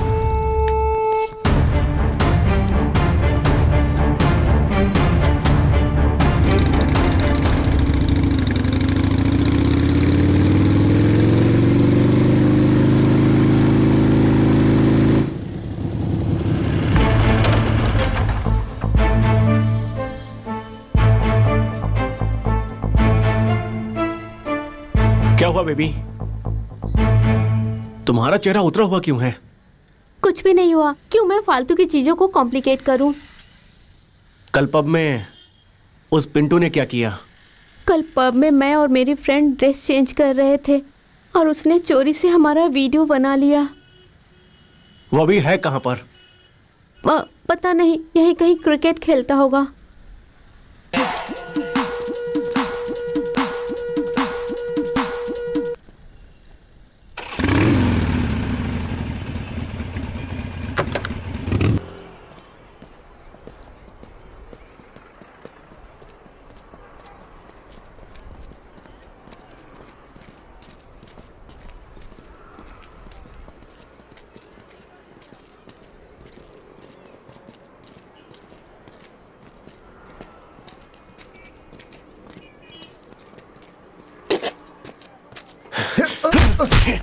क्या हुआ बेबी? तुम्हारा चेहरा उतरा हुआ क्यों है? कुछ भी नहीं हुआ। क्यों मैं फालतू की चीजों को कॉम्प्लिकेट करूं? कल पब में उस पिंटू ने क्या किया? कल पब में मैं और मेरी फ्रेंड ड्रेस चेंज कर रहे थे और उसने चोरी से हमारा वीडियो बना लिया। वो अभी है कहाँ पर? पता नहीं, यहीं कहीं क्रिकेट खेलता होगा। महर्षि,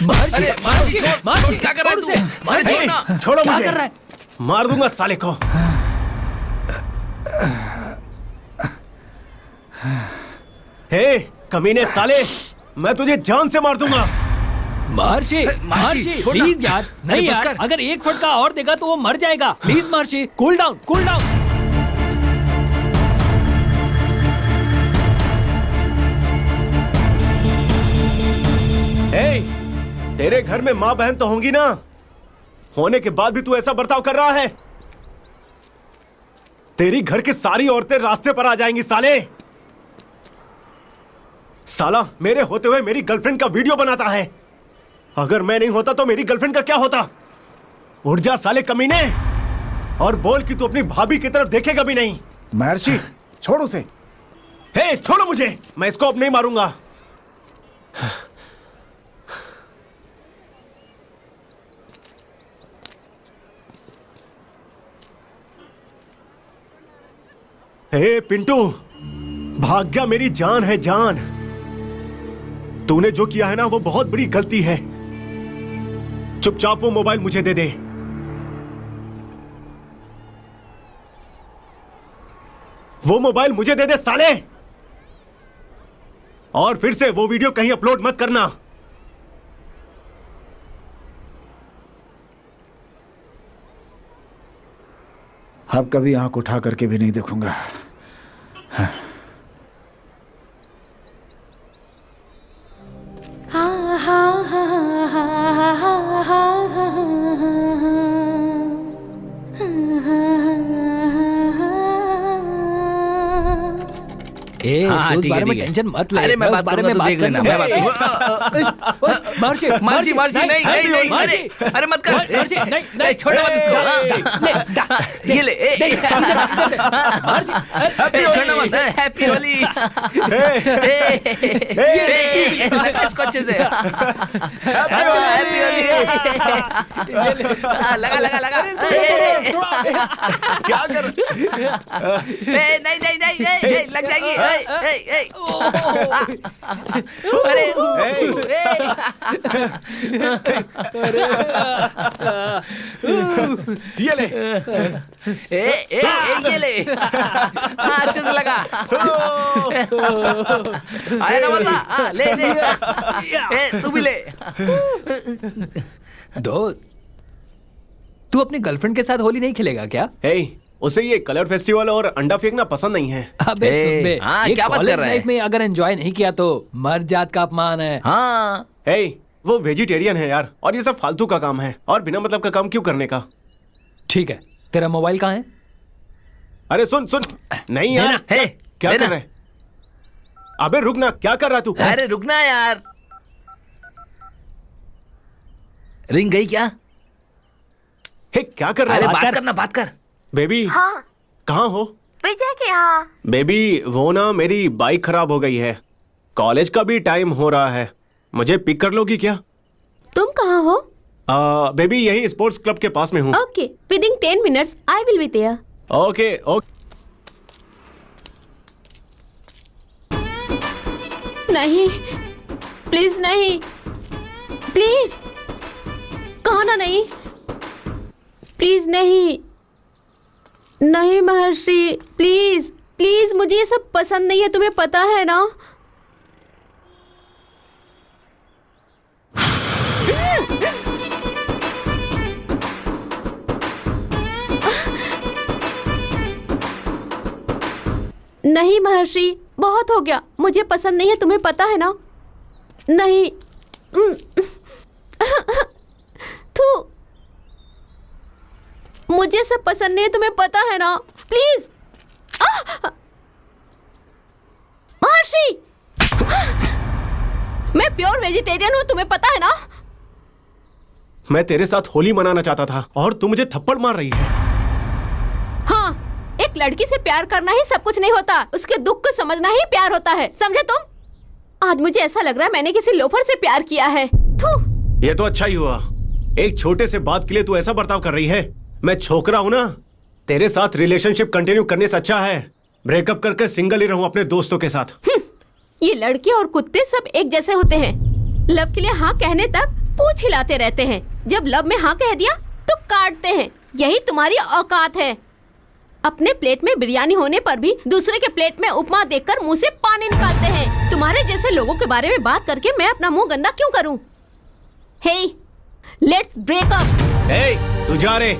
महर्षि, महर्षि, क्या कर रहा है तू? महर्षि, ए, छोड़ो क्या मुझे। कर रहा है? मार दूंगा साले को। हे कमीने साले, मैं तुझे जान से मार दूंगा। महर्षि, महर्षि, छोड़ना। प्लीज यार, नहीं अरे बस यार, कर। अगर एक फटका और देगा तो वो मर जाएगा। Please Maharshi, cool down, cool down. हे, तेरे घर में माँ बहन तो होंगी ना? होने के बाद भी तू ऐसा बर्ताव कर रहा है? तेरी घर की सारी औरतें रास्ते पर आ जाएंगी साले। साला मेरे होते हुए मेरी गर्लफ्रेंड का वीडियो बनाता है। अगर मैं नहीं होता तो मेरी गर्लफ्रेंड का क्या होता? उठ जा साले कमीने, और बोल कि तू अपनी भाभी की तरफ देखेगा भी नहीं। महर्षि छोड़ उसे। हे छोड़ो मुझे, मैं इसको अब नहीं मारूंगा। हे पिंटू, भाग्या मेरी जान है जान। तूने जो किया है ना वो बहुत बड़ी गलती है। चुपचाप वो मोबाइल मुझे दे दे। वो मोबाइल मुझे दे दे साले, और फिर से वो वीडियो कहीं अपलोड मत करना। अब कभी आंख उठा करके भी नहीं देखूंगा। ए, हाँ, तू उस ठीक है, बारे में ठीक है। टेंशन मत ले। अरे मैं उस बात बारे करूंगा, में तू बात देख लेना, करना। मैं बात महर्षि, महर्षि, महर्षि, नहीं, नहीं, नहीं, अरे मत कर। महर्षि, नहीं, नहीं, छोड़ो मत इसको। ये ले, छोड़ना मत। हैप्पी होली। लगा इसको अच्छे से। हैप्पी होली। लगा लगा लगा। क्या कर? नहीं नहीं नहीं नहीं, लग जाएगी। अरे ये ले। ये ले। अच्छे से लगा। आया ना मजा? ले ले। तू भी ले। दोस्त, तू अपनी गर्लफ्रेंड के साथ होली नहीं खेलेगा क्या? हे, उसे ये कलर फेस्टिवल और अंडा फेंकना पसंद नहीं है। अबे सुन बे, हाँ, ये क्या बात कर कॉलेज रहा है? लाइफ में अगर एंजॉय नहीं किया तो मर्द जात का अपमान है। हाँ, हे, वो वेजिटेरियन है यार, और ये सब फालतू का काम है, और बिना मतलब का काम क्यों करने का? ठीक है, तेरा मोबाइल कहाँ है? अरे सुन सुन, नहीं यार, हे, क्या देना। कर रहे? अबे रुक ना, क्या कर रहा तू? अरे रुकना यार। रिंग गई क्या? हे, क्या कर रहा अरे है? बात करना, बात कर। बेबी, हाँ कहाँ हो? विजय के यहाँ। बेबी, वो ना मेरी बाइक खराब हो गई है, कॉलेज का भी टाइम हो रहा है, मुझे पिक कर लोगी क्या? तुम कहाँ हो? बेबी, यही स्पोर्ट्स क्लब के पास में हूँ। Okay, within 10 minutes I will be there. Okay okay. नहीं, प्लीज नहीं, प्लीज कहो ना नहीं, प्लीज नहीं, नहीं महर्षि, प्लीज प्लीज, मुझे ये सब पसंद नहीं है, तुम्हें पता है ना। नहीं महर्षि, बहुत हो गया, मुझे पसंद नहीं है, तुम्हें पता है ना। नहीं, तू, मुझे सब पसंद नहीं है, तुम्हें पता है ना। प्लीज महर्षि, मैं प्योर वेजिटेरियन हूँ, तुम्हें पता है ना। मैं तेरे साथ होली मनाना चाहता था और तू मुझे थप्पड़ मार रही है। हाँ, एक लड़की से प्यार करना ही सब कुछ नहीं होता, उसके दुख को समझना ही प्यार होता है, समझे तुम। आज मुझे ऐसा लग रहा है मैंने किसी लोफर से प्यार किया है। थू। ये तो अच्छा ही हुआ, एक छोटे से बात के लिए तू ऐसा बर्ताव कर रही है। मैं छोकरा हूं ना, तेरे साथ रिलेशनशिप कंटिन्यू करने से अच्छा है ब्रेकअप करके सिंगल ही रहूं अपने दोस्तों के साथ। ये लड़के और कुत्ते सब एक जैसे होते हैं, लव के लिए हाँ कहने तक पूछ हिलाते रहते हैं, जब लव में हाँ कह दिया तो काटते हैं। यही तुम्हारी औकात है। अपने प्लेट में बिरयानी होने पर भी दूसरे के प्लेट में उपमा देखकर मुंह से पानी निकालते हैं। तुम्हारे जैसे लोगों के बारे में बात करके मैं अपना मुंह गंदा क्यों करूं? हे, लेट्स ब्रेक अप। तू जा रे।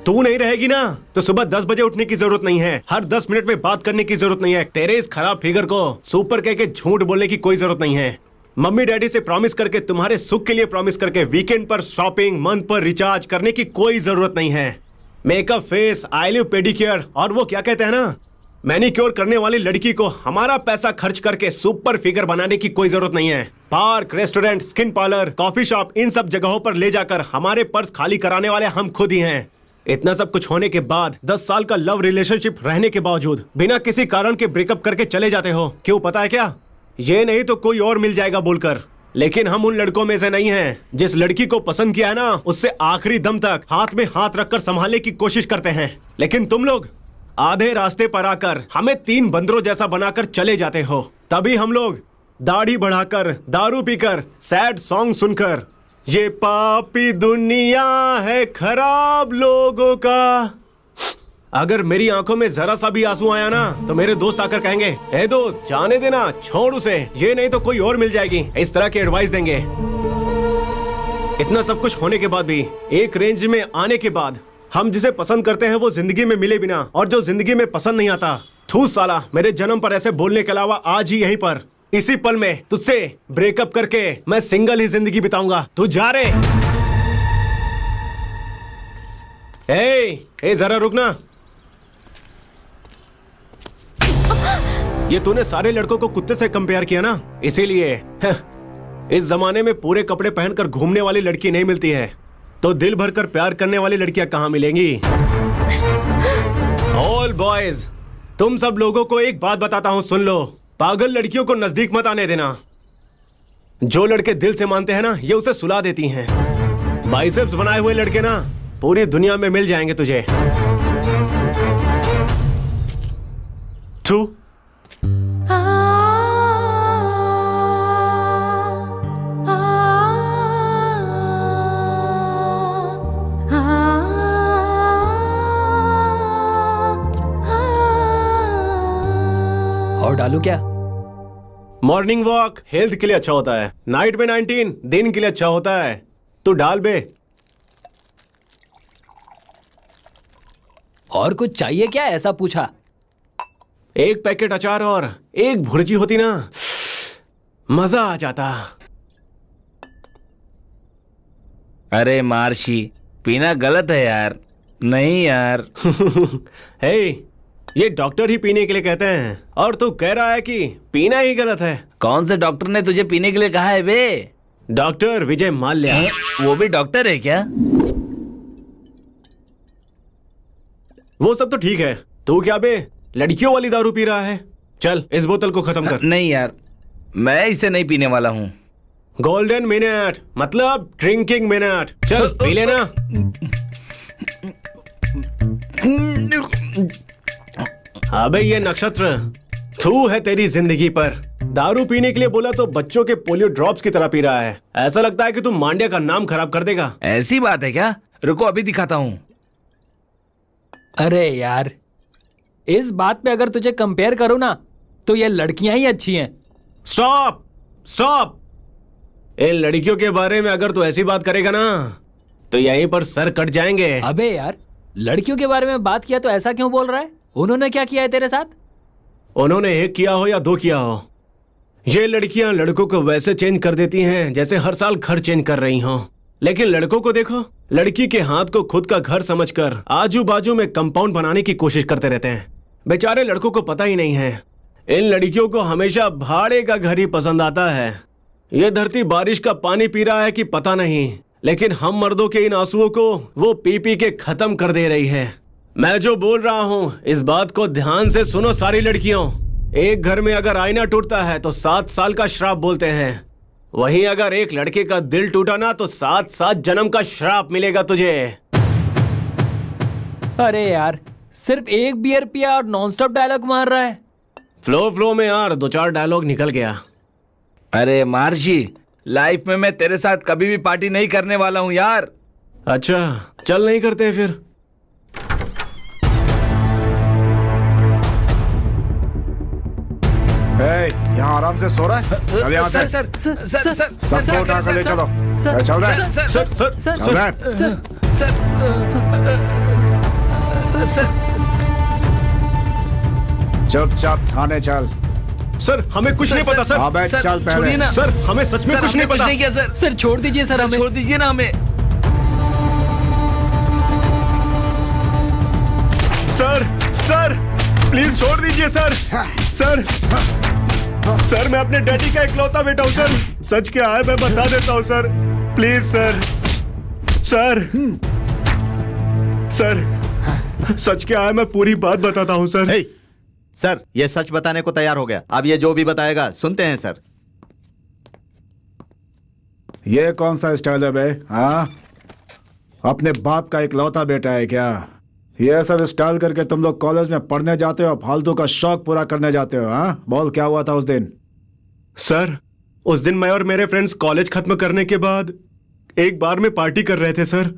तू नहीं रहेगी ना तो सुबह 10 बजे उठने की जरूरत नहीं है, हर 10 मिनट में बात करने की जरूरत नहीं है, तेरे इस खराब फिगर को सुपर कह के झूठ बोलने की कोई जरूरत नहीं है। मम्मी डैडी से प्रॉमिस करके, तुम्हारे सुख के लिए प्रॉमिस करके वीकेंड पर शॉपिंग, मंथ पर रिचार्ज करने की कोई जरूरत नहीं है। मेकअप, फेस, आईलिव, पेडिक्योर और वो क्या कहते हैं ना, मैनिक्योर करने वाली लड़की को हमारा पैसा खर्च करके सुपर फिगर बनाने की कोई जरूरत नहीं है। Park, restaurant, skin parlour, coffee shop, इन सब जगहों पर ले जाकर हमारे पर्स खाली कराने वाले हम खुद ही हैं। इतना सब कुछ होने के बाद 10 साल का लव रिलेशनशिप रहने के बावजूद बिना किसी कारण के ब्रेकअप करके चले जाते हो। क्यों पता है क्या? ये नहीं तो कोई और मिल जाएगा बोलकर। लेकिन हम उन लड़कों में से नहीं हैं। जिस लड़की को पसंद किया है ना, उससे आखिरी दम तक हाथ में हाथ रखकर संभालने की कोशिश करते हैं। लेकिन तुम लोग आधे रास्ते पर आकर हमें 3 बंदरों जैसा बनाकर चले जाते हो। तभी हम लोग दाढ़ी बढ़ाकर, दारू पीकर, सैड सॉन्ग सुनकर, ये पापी दुनिया है खराब लोगों का। अगर मेरी आंखों में जरा सा भी आंसू आया ना तो मेरे दोस्त आकर कहेंगे, ए दोस्त जाने देना, छोड़ उसे, ये नहीं तो कोई और मिल जाएगी। इस तरह की एडवाइस देंगे। इतना सब कुछ होने के बाद भी, एक रेंज में आने के बाद, हम जिसे पसंद करते हैं वो जिंदगी में मिले बिना, और जो जिंदगी में पसंद नहीं आता, थू साला, मेरे जन्म पर ऐसे बोलने के अलावा आज ही यहीं पर इसी पल में तुझसे ब्रेकअप करके मैं सिंगल ही जिंदगी बिताऊंगा। तू जा रे। ए जरा रुकना। ये तूने सारे लड़कों को कुत्ते से कंपेयर किया ना, इसीलिए इस जमाने में पूरे कपड़े पहनकर घूमने वाली लड़की नहीं मिलती है, तो दिल भरकर प्यार करने वाली लड़कियां कहां मिलेंगी? ऑल बॉयज, तुम सब लोगों को एक बात बताता हूं, सुन लो। पागल लड़कियों को नजदीक मत आने देना। जो लड़के दिल से मानते हैं ना, ये उसे सुला देती हैं। बाइसेप्स बनाए हुए लड़के ना पूरी दुनिया में मिल जाएंगे तुझे। थू। और डालू क्या? मॉर्निंग वॉक हेल्थ के लिए अच्छा होता है, नाइट में 19 दिन के लिए अच्छा होता है। तू डाल बे। और कुछ चाहिए क्या? ऐसा पूछा। एक पैकेट अचार और एक भुर्जी होती ना, मजा आ जाता। अरे मार्शी, पीना गलत है यार। नहीं यार। हे, ये डॉक्टर ही पीने के लिए कहते हैं, और तू कह रहा है कि पीना ही गलत है। कौन से डॉक्टर ने तुझे पीने के लिए कहा है बे? डॉक्टर विजय माल्या। वो भी डॉक्टर है क्या? वो सब तो ठीक है, तू क्या बे लड़कियों वाली दारू पी रहा है? चल इस बोतल को खत्म कर। नहीं यार, मैं इसे नहीं पीने वाला हूँ। गोल्डन मिनट मतलब ड्रिंकिंग मिनट। चल पी लेना। अबे ये नक्षत्र, थू है तेरी जिंदगी पर। दारू पीने के लिए बोला तो बच्चों के पोलियो ड्रॉप्स की तरह पी रहा है। ऐसा लगता है कि तू मांड्या का नाम खराब कर देगा। ऐसी बात है क्या? रुको अभी दिखाता हूँ। अरे यार, इस बात पे अगर तुझे कंपेयर करूँ ना तो ये लड़कियां ही अच्छी हैं। Stop stop. इन लड़कियों के बारे में अगर तू ऐसी बात करेगा ना तो यहीं पर सर कट जाएंगे। अबे यार, लड़कियों के बारे में बात किया तो ऐसा क्यों बोल रहा है? उन्होंने क्या किया है तेरे साथ? उन्होंने एक किया हो या 2 किया हो, ये लड़कियां लड़कों को वैसे चेंज कर देती हैं जैसे हर साल घर चेंज कर रही हों। लेकिन लड़कों को देखो, लड़की के हाथ को खुद का घर समझकर आजू बाजू में कंपाउंड बनाने की कोशिश करते रहते हैं। बेचारे लड़कों को पता ही नहीं है, इन लड़कियों को हमेशा भाड़े का घर ही पसंद आता है। ये धरती बारिश का पानी पी रहा है कि पता नहीं, लेकिन हम मर्दों के इन आंसुओं को वो पी पी के खत्म कर दे रही है। मैं जो बोल रहा हूँ इस बात को ध्यान से सुनो सारी लड़कियों। एक घर में अगर आईना टूटता है तो 7 साल का श्राप बोलते हैं। वहीं अगर एक लड़के का दिल टूटा ना तो 7 जन्म का श्राप मिलेगा तुझे। अरे यार, सिर्फ एक बियर पिया और नॉनस्टॉप डायलॉग मार रहा है। फ्लो में यार 2-4 डायलॉग निकल गया। अरे मार्शी, लाइफ में मैं तेरे साथ कभी भी पार्टी नहीं करने वाला हूँ यार। अच्छा चल, नहीं करते हैं फिर। यहाँ आराम से सो रहा है? चल यहाँ से। सर सर सर सर सबको उठा कर ले चलो। चल रहा है? सर सर चल रहा है? सर चुपचाप थाने चल। सर हमें कुछ नहीं पता सर। हाँ बैठ, चल छोड़िए पहले। ना। सर हमें सच में सर, कुछ हमने नहीं पता। नहीं किया सर। सर छोड़ दीजिए सर, हमें छोड़ दीजिए ना हमें। सर सर प्लीज छोड़ दीजिए सर। सर सर मैं अपने डैडी का इकलौता बेटा हूँ सर। सच क्या है मैं बता देता हूँ sir, please sir. Sir sir सच क्या है मैं पूरी बात बताता हूँ सर। हे, सर ये सच बताने को तैयार हो गया। अब ये जो भी बताएगा सुनते हैं सर। ये कौन सा स्टाइल है बे? हाँ, अपने बाप का इकलौता बेटा है क्या? ये सब स्टाइल करके तुम लोग कॉलेज में पढ़ने जाते हो, फालतू का शौक पूरा करने जाते हो? हाँ बोल, क्या हुआ था उस दिन? सर उस दिन मैं और मेरे फ्रेंड्स कॉलेज खत्म करने के बाद एक बार में पार्टी कर रहे थे सर।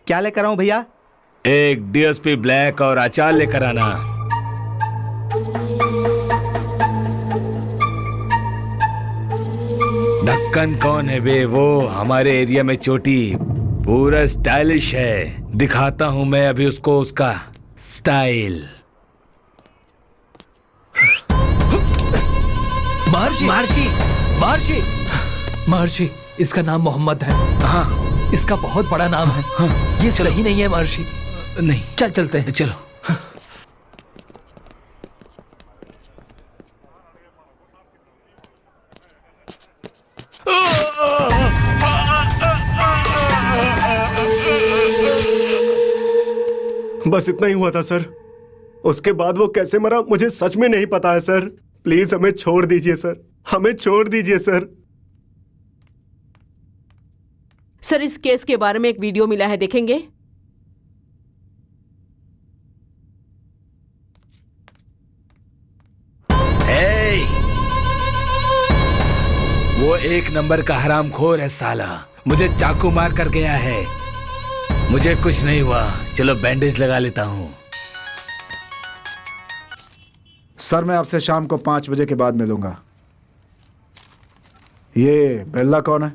क्या लेकर आऊं भैया? एक डीएसपी ब्लैक और अचार लेकर आना। ढक्कन कौन है बे? वो हमारे एरिया में चोटी पूरा स्टाइलिश है। दिखाता हूं मैं अभी उसको उसका स्टाइल। महर्षि महर्षि महर्षि महर्षि, इसका नाम मोहम्मद है। हाँ इसका बहुत बड़ा नाम है। हाँ, ये सही नहीं है महर्षि। नहीं, चल चलते हैं। चलो। बस इतना ही हुआ था सर। उसके बाद वो कैसे मरा मुझे सच में नहीं पता है सर। प्लीज हमें छोड़ दीजिए सर, हमें छोड़ दीजिए सर। सर इस केस के बारे में एक वीडियो मिला है, देखेंगे? वो एक नंबर का हरामखोर है साला। मुझे चाकू मार कर गया है। मुझे कुछ नहीं हुआ। चलो बैंडेज लगा लेता हूँ। सर मैं आपसे शाम को 5 बजे के बाद मिलूंगा। ये बेल्ला कौन है?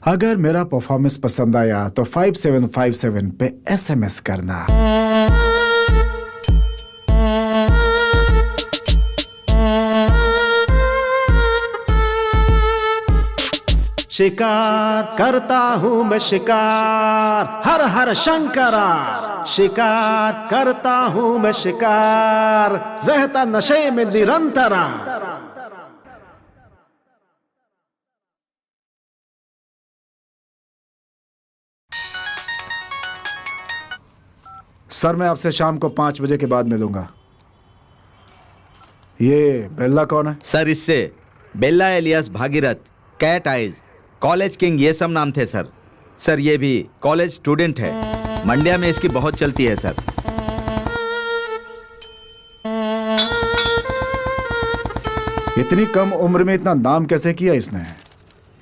अगर मेरा परफॉर्मेंस पसंद आया तो 5757 पे SMS करना। शिकार करता हूँ मैं शिकार, हर हर शंकरा। शिकार करता हूँ मैं शिकार, रहता नशे में निरंतरा। सर मैं आपसे शाम को 5 बजे के बाद मिलूंगा। ये बेल्ला कौन है? सर इससे Bella alias Bhagirath, cat eyes, college king, ये सब नाम थे सर। सर ये भी कॉलेज स्टूडेंट है। मंड्या में इसकी बहुत चलती है सर। इतनी कम उम्र में इतना नाम कैसे किया इसने?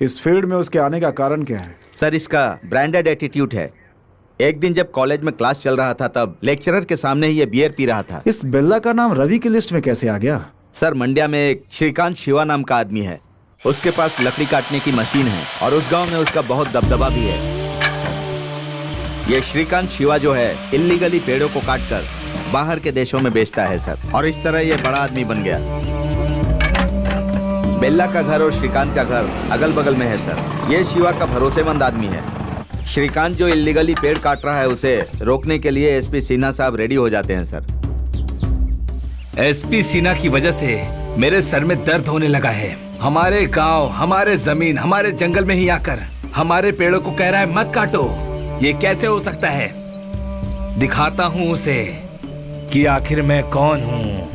इस फील्ड में उसके आने का कारण क्या है? सर इसका ब्रांडेड एटीट्यूड है। एक दिन जब कॉलेज में क्लास चल रहा था तब लेक्चरर के सामने ही ये बियर पी रहा था। इस बेल्ला का नाम रवि की लिस्ट में कैसे आ गया? सर मंड्या में एक श्रीकांत शिवा नाम का आदमी है। उसके पास लकड़ी काटने की मशीन है और उस गांव में उसका बहुत दबदबा भी है। ये श्रीकांत शिवा जो है इल्लीगली पेड़ों को काटकर बाहर के देशों में बेचता है सर, और इस तरह ये बड़ा आदमी बन गया। बेल्ला का घर और श्रीकांत का घर अगल बगल में है सर। ये शिवा का भरोसेमंद आदमी है। श्रीकांत जो इल्लीगली पेड़ काट रहा है उसे रोकने के लिए एसपी सिन्हा साहब रेडी हो जाते हैं सर। एसपी सिन्हा की वजह से मेरे सर में दर्द होने लगा है। हमारे गांव, हमारे जमीन, हमारे जंगल में ही आकर हमारे पेड़ों को कह रहा है मत काटो। ये कैसे हो सकता है? दिखाता हूं उसे कि आखिर मैं कौन हूं।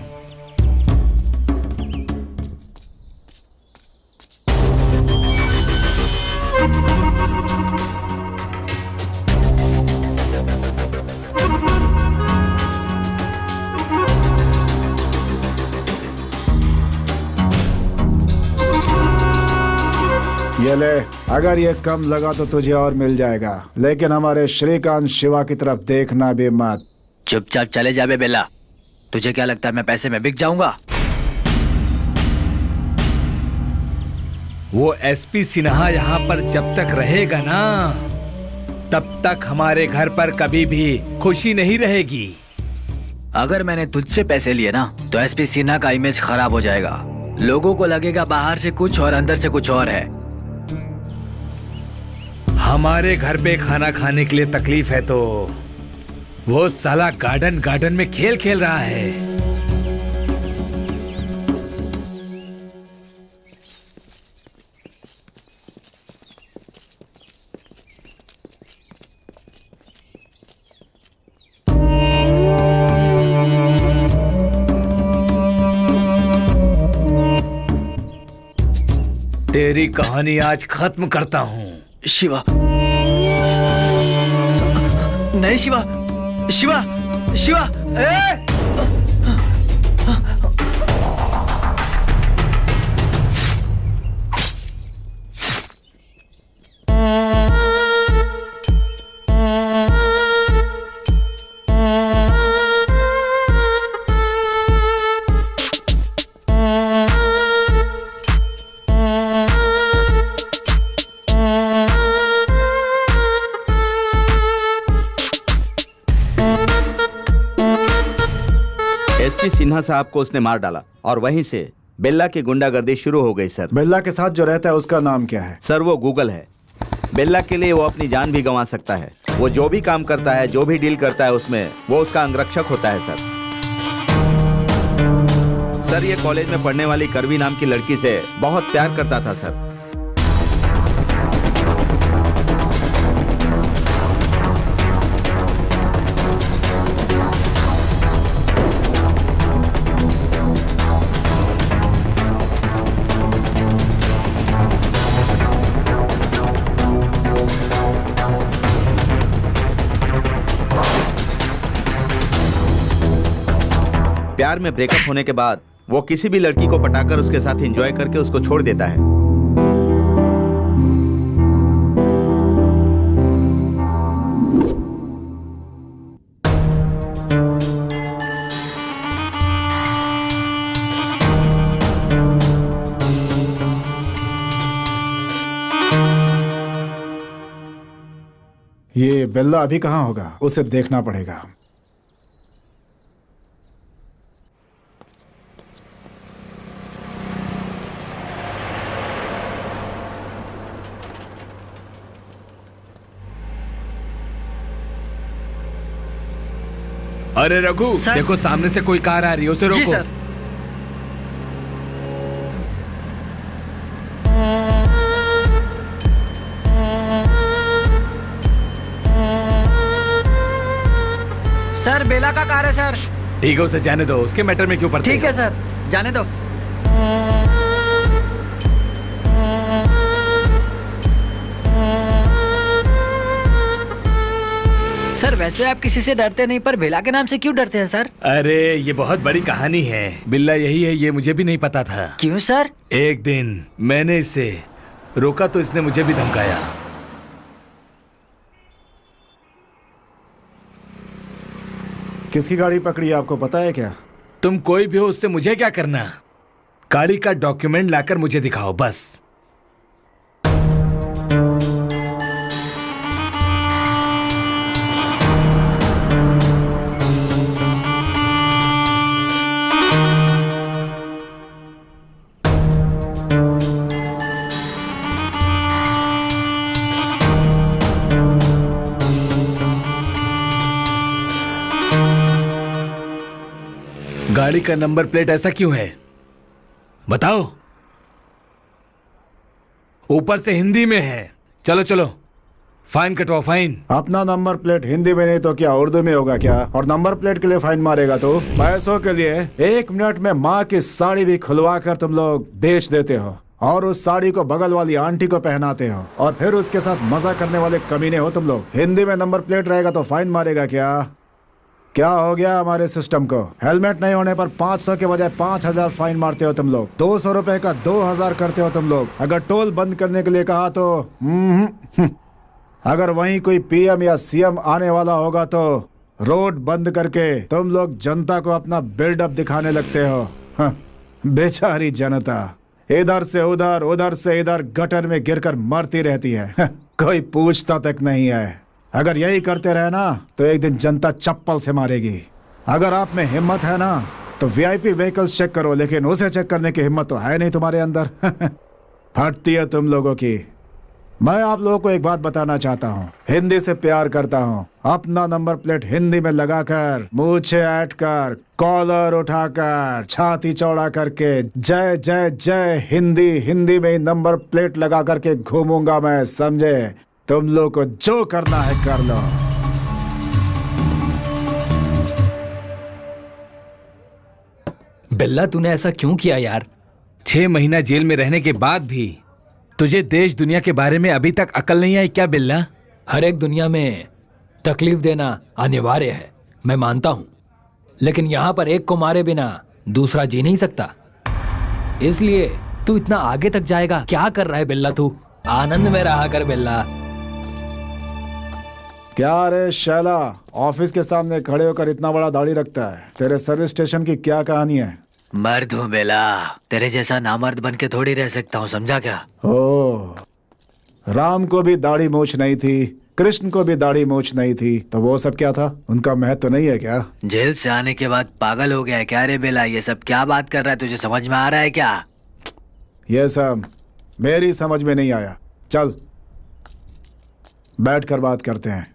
ये ले, अगर ये कम लगा तो तुझे और मिल जाएगा, लेकिन हमारे श्रीकांत शिवा की तरफ देखना भी मत। चुपचाप चले जा बे बेला। तुझे क्या लगता है मैं पैसे में बिक जाऊंगा? वो एसपी सिन्हा यहाँ पर जब तक रहेगा ना, तब तक हमारे घर पर कभी भी खुशी नहीं रहेगी। अगर मैंने तुझसे पैसे लिए ना तो एसपी सिन्हा का इमेज खराब हो जाएगा। लोगों को लगेगा बाहर से कुछ और अंदर से कुछ और है। हमारे घर पे खाना खाने के लिए तकलीफ है तो वो साला गार्डन में खेल खेल रहा है। तेरी कहानी आज खत्म करता हूँ। शिवा, नहीं शिवा, शिवा, शिवा, ए! एसपी सिन्हा साहब को उसने मार डाला और वहीं से बेल्ला की गुंडागर्दी शुरू हो गई सर। बेल्ला के साथ जो रहता है उसका नाम क्या है? सर वो गूगल है। बेल्ला के लिए वो अपनी जान भी गंवा सकता है। वो जो भी काम करता है, जो भी डील करता है, उसमें वो उसका अंगरक्षक होता है सर। सर ये कॉलेज में पढ़ने वाली करवी नाम की लड़की से बहुत प्यार करता था सर। प्यार में ब्रेकअप होने के बाद वो किसी भी लड़की को पटाकर उसके साथ एंजॉय करके उसको छोड़ देता है। ये बेल्ला अभी कहाँ होगा? उसे देखना पड़ेगा। अरे रघु, देखो सामने से कोई कार आ रही है, उसे रोको। जी सर। सर बेला का कार है सर। ठीक है, उसे जाने दो, उसके मैटर में क्यों पड़ते? ठीक है सर, जाने दो। सर वैसे आप किसी से डरते नहीं, पर बेला के नाम से क्यों डरते हैं सर? अरे ये बहुत बड़ी कहानी है। बिल्ला यही है, ये मुझे भी नहीं पता था। क्यों सर? एक दिन मैंने इसे रोका तो इसने मुझे भी धमकाया। किसकी गाड़ी पकड़ी है आपको पता है क्या? तुम कोई भी हो, उससे मुझे क्या करना? गाड़ी का डॉक्यूमेंट लाकर मुझे दिखाओ बस। गाड़ी का नंबर प्लेट ऐसा क्यों है? बताओ। ऊपर से हिंदी में है। चलो चलो, फाइन कटवाओ, फाइन। अपना नंबर प्लेट हिंदी में नहीं तो क्या उर्दू में होगा क्या? और नंबर प्लेट के लिए फाइन मारेगा तो पैसों के लिए 1 मिनट में माँ की साड़ी भी खुलवा कर तुम लोग बेच देते हो और उस साड़ी को बगल वाली आंटी को पहनाते हो और फिर उसके साथ मजा करने वाले कमीने हो तुम लोग। हिंदी में नंबर प्लेट रहेगा तो फाइन मारेगा क्या? क्या हो गया हमारे सिस्टम को? हेलमेट नहीं होने पर 500 के बजाय 5000 फाइन मारते हो तुम लोग। 200 रुपए का 2000 करते हो तुम लोग। अगर टोल बंद करने के लिए कहा तो अगर वहीं कोई पीएम या सीएम आने वाला होगा तो रोड बंद करके तुम लोग जनता को अपना बिल्डअप दिखाने लगते हो। बेचारी जनता इधर से उधर, उधर से इधर गटर में गिरकर मरती रहती है। कोई पूछता तक नहीं है। अगर यही करते रहे ना तो एक दिन जनता चप्पल से मारेगी। अगर आप में हिम्मत है ना तो वीआईपी व्हीकल्स चेक करो, लेकिन उसे चेक करने की हिम्मत तो है नहीं तुम्हारे अंदर। फटती है तुम लोगों की। मैं आप लोगों को एक बात बताना चाहता हूँ, हिंदी से प्यार करता हूँ। अपना नंबर प्लेट हिंदी में लगाकर, मूछें ऐंठ कर, कॉलर उठाकर, छाती चौड़ा करके जय जय जय हिंदी, हिंदी में ही नंबर प्लेट लगा करके घूमूंगा मैं, समझे? तुम लोग को जो करना है कर लो। बिल्ला, तूने ऐसा क्यों किया यार? 6 महीना जेल में रहने के बाद भी तुझे देश दुनिया के बारे में अभी तक अकल नहीं आई क्या बिल्ला? हर एक दुनिया में तकलीफ देना अनिवार्य है, मैं मानता हूं, लेकिन यहाँ पर एक को मारे बिना दूसरा जी नहीं सकता। इसलिए तू इतना आगे तक जाएगा। क्या कर रहा है बिल्ला तू? आनंद में रहा कर बिल्ला। क्या रे शैला, ऑफिस के सामने खड़े होकर इतना बड़ा दाढ़ी रखता है? तेरे सर्विस स्टेशन की क्या कहानी है? मर्द हूँ बेला, तेरे जैसा नामर्द बन के थोड़ी रह सकता हूँ, समझा क्या? ओ, राम को भी दाढ़ी मूछ नहीं थी, कृष्ण को भी दाढ़ी मूछ नहीं थी, तो वो सब क्या था? उनका महत्व तो नहीं है क्या? जेल से आने के बाद पागल हो गया है क्या रे बेला? ये सब क्या बात कर रहा है? तुझे समझ में आ रहा है क्या? ये सब मेरी समझ में नहीं आया। चल बैठ कर बात करते हैं।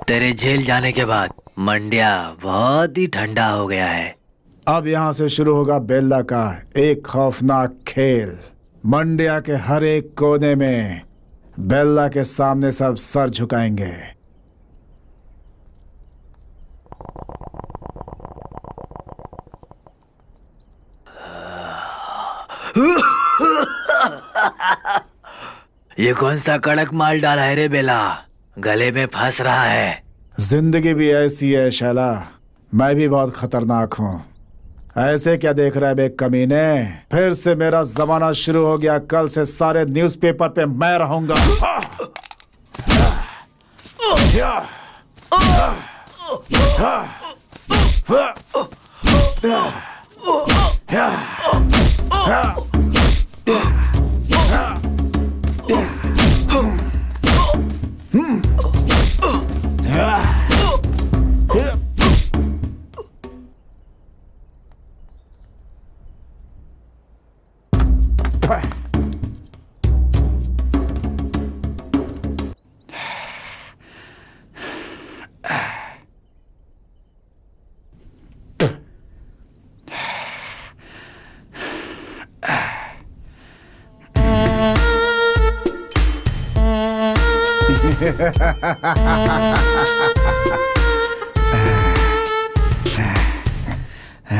तेरे जेल जाने के बाद मंड्या बहुत ही ठंडा हो गया है। अब यहाँ से शुरू होगा बेल्ला का एक खौफनाक खेल। मंड्या के हर एक कोने में बेल्ला के सामने सब सर झुकाएंगे। ये कौन सा कड़क माल डाला है रे बेला? गले में फंस रहा है। जिंदगी भी ऐसी है शैला, मैं भी बहुत खतरनाक हूँ। ऐसे क्या देख रहा है बे कमीने? फिर से मेरा जमाना शुरू हो गया। कल से सारे न्यूज़पेपर पे मैं रहूंगा।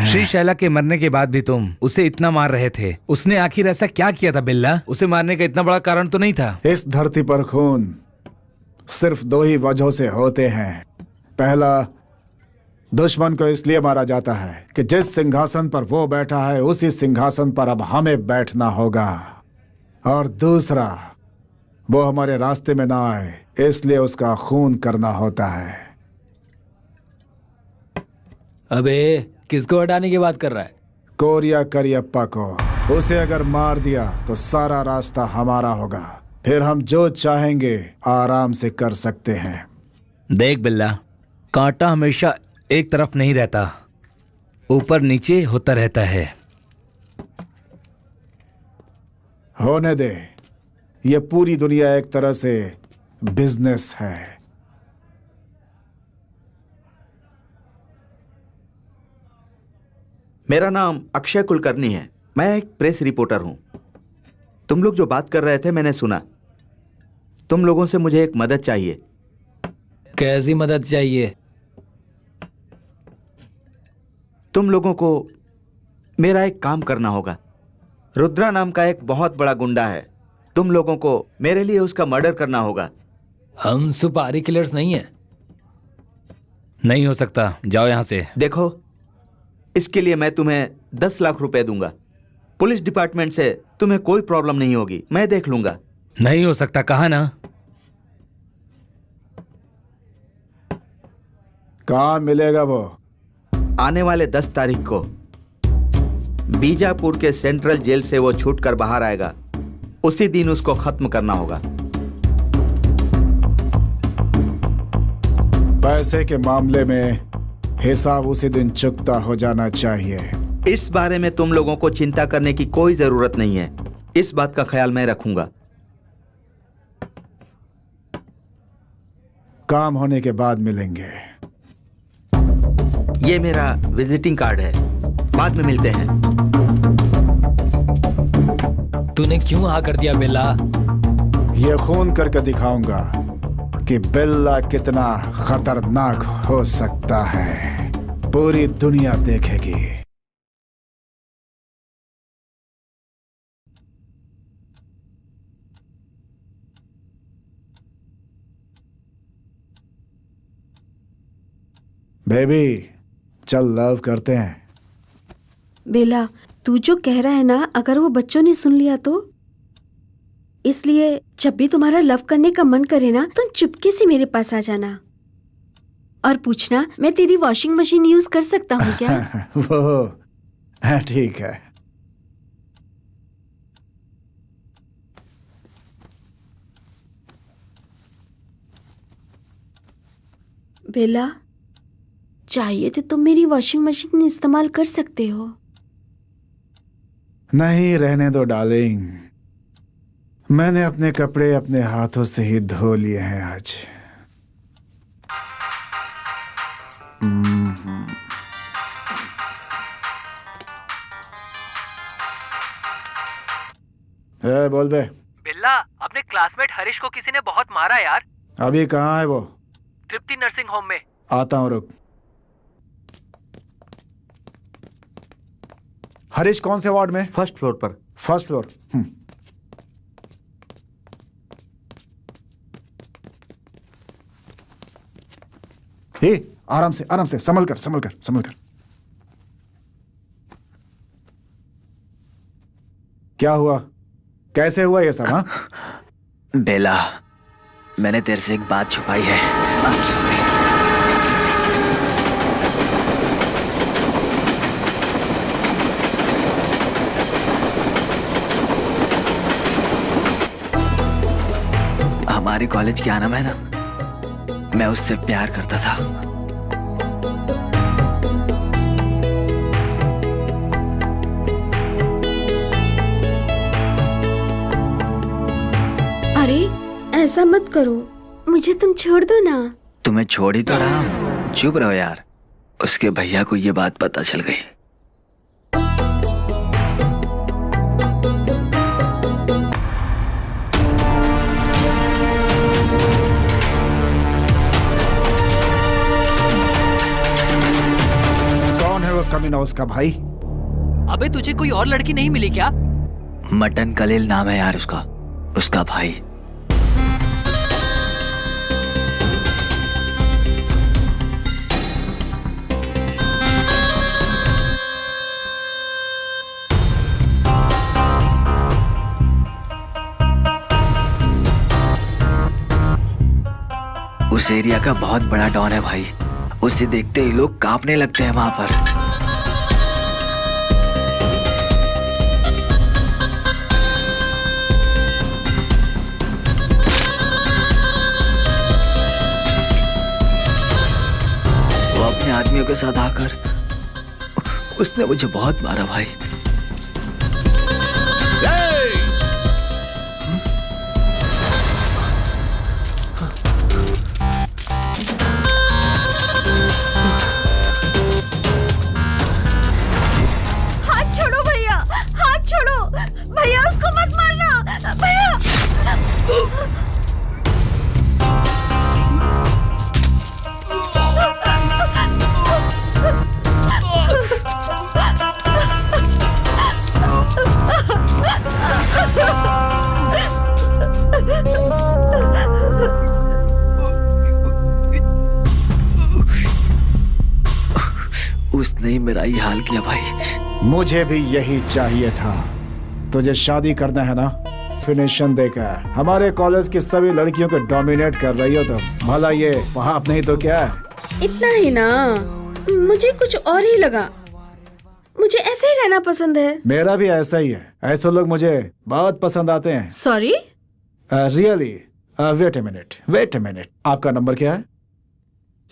श्री शैला के मरने के बाद भी तुम उसे इतना मार रहे थे। उसने आखिर ऐसा क्या किया था बिल्ला? उसे मारने का इतना बड़ा कारण तो नहीं था। इस धरती पर खून सिर्फ 2 ही वजहों से होते हैं। पहला, दुश्मन को इसलिए मारा जाता है कि जिस सिंहासन पर वो बैठा है उसी सिंहासन पर अब हमें बैठना होगा। और दूसरा, वो हमारे रास्ते में ना आए इसलिए उसका खून करना होता है। अबे किसको हटाने की बात कर रहा है? कोरिया करियप्पा को। उसे अगर मार दिया तो सारा रास्ता हमारा होगा। फिर हम जो चाहेंगे आराम से कर सकते हैं। देख बिल्ला, कांटा हमेशा एक तरफ नहीं रहता, ऊपर नीचे होता रहता है। होने दे, ये पूरी दुनिया एक तरह से बिजनेस है। मेरा नाम अक्षय कुलकर्णी है। मैं एक प्रेस रिपोर्टर हूँ। तुम लोग जो बात कर रहे थे मैंने सुना। तुम लोगों से मुझे एक मदद चाहिए। कैसी मदद चाहिए? तुम लोगों को मेरा एक काम करना होगा। रुद्रा नाम का एक बहुत बड़ा गुंडा है। तुम लोगों को मेरे लिए उसका मर्डर करना होगा। हम सुपारी किलर्स नहीं है। नहीं हो सकता, जाओ यहाँ से। देखो, इसके लिए मैं तुम्हें 10 लाख रुपए दूंगा। पुलिस डिपार्टमेंट से तुम्हें कोई प्रॉब्लम नहीं होगी, मैं देख लूंगा। नहीं हो सकता, कहा ना। कहाँ मिलेगा वो? आने वाले 10 तारीख को बीजापुर के सेंट्रल जेल से वो छूटकर बाहर आएगा। उसी दिन उसको खत्म करना होगा। पैसे के मामले में हिसाब उसी दिन चुकता हो जाना चाहिए। इस बारे में तुम लोगों को चिंता करने की कोई जरूरत नहीं है। इस बात का ख्याल मैं रखूंगा। काम होने के बाद मिलेंगे। ये मेरा विजिटिंग कार्ड है, बाद में मिलते हैं। तूने क्यों हाँ कर दिया बेला? ये खून करके दिखाऊंगा कि बिल्ला कितना खतरनाक हो सकता है। पूरी दुनिया देखेगी। बेबी, चल लव करते हैं। बेला, तू जो कह रहा है ना, अगर वो बच्चों ने सुन लिया तो? इसलिए जब भी तुम्हारा लव करने का मन करे ना, तुम चुपके से मेरे पास आ जाना और पूछना मैं तेरी वॉशिंग मशीन यूज कर सकता हूँ क्या? वो ठीक है। बेला, चाहिए तो तुम मेरी वॉशिंग मशीन इस्तेमाल कर सकते हो। नहीं, रहने दो डार्लिंग। मैंने अपने कपड़े अपने हाथों से ही धो लिए हैं आज। बोल बे। बिल्ला, अपने क्लासमेट हरीश को किसी ने बहुत मारा यार। अभी कहाँ है वो? तृप्ति नर्सिंग होम में। आता हूँ, रुक। हरीश कौन से वार्ड में? फर्स्ट फ्लोर पर। First floor. आराम से संभल कर। क्या हुआ? कैसे हुआ ये सब? हाँ, बेला, मैंने तेरे से एक बात छुपाई है। I'm sorry। हमारी कॉलेज की आनम है ना, मैं उससे प्यार करता था। अरे ऐसा मत करो, मुझे तुम छोड़ दो ना। तुम्हें छोड़ ही तो रहा हूं। चुप रहो यार। उसके भैया को ये बात पता चल गई। कमीना उसका भाई। अबे तुझे कोई और लड़की नहीं मिली क्या? मटन कलील नाम है यार उसका भाई। उस एरिया का बहुत बड़ा डॉन है भाई। उसे देखते ही लोग कांपने लगते हैं वहां पर। आदमियों के साथ आकर उसने मुझे बहुत मारा भाई। ने ही मेरा ही हाल किया भाई। मुझे भी यही चाहिए था। तुझे शादी करना है ना, फिनिशन देकर हमारे कॉलेज की सभी लड़कियों को डोमिनेट कर रही हो तो भला ये वहाँ नहीं तो क्या है? इतना ही ना, मुझे कुछ और ही लगा। मुझे ऐसे ही रहना पसंद है। मेरा भी ऐसा ही है। ऐसे लोग मुझे बहुत पसंद आते हैं। Sorry, really. Wait a minute, आपका नंबर क्या है?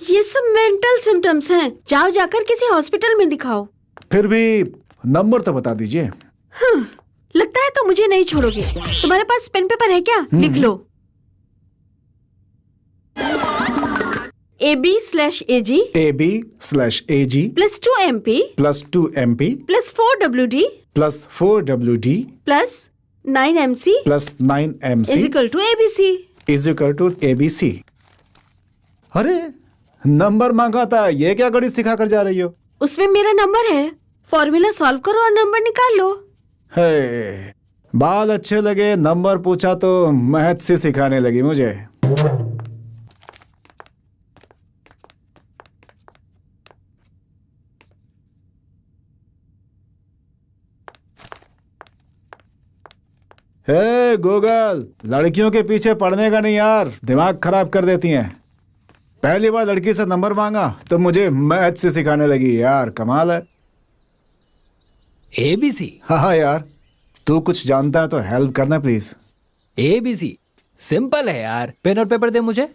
ये सब मेंटल सिम्टम्स हैं। जाओ जाकर किसी हॉस्पिटल में दिखाओ। फिर भी नंबर तो बता दीजिए। लगता है तो मुझे नहीं छोड़ोगे। तुम्हारे पास पेन पेपर है क्या? लिख लो। AB/AG AB/AG +2MP +2MP +4WD +4WD +9MC +9MC ABC। ABC। अरे नंबर मांगा था, ये क्या गणित सिखा कर जा रही हो? उसमें मेरा नंबर है। फॉर्मूला सॉल्व करो और नंबर निकाल लो। हे, बाल अच्छे लगे, नंबर पूछा तो मैथ से सिखाने लगी मुझे। हे गूगल, लड़कियों के पीछे पड़ने का नहीं यार, दिमाग खराब कर देती हैं। पहली बार लड़की से नंबर मांगा तो मुझे मैथ से सिखाने लगी यार, कमाल है। ABC? हाँ यार, तू कुछ जानता है तो हेल्प करना प्लीज। ABC सिंपल है यार। पेन और पेपर दे मुझे।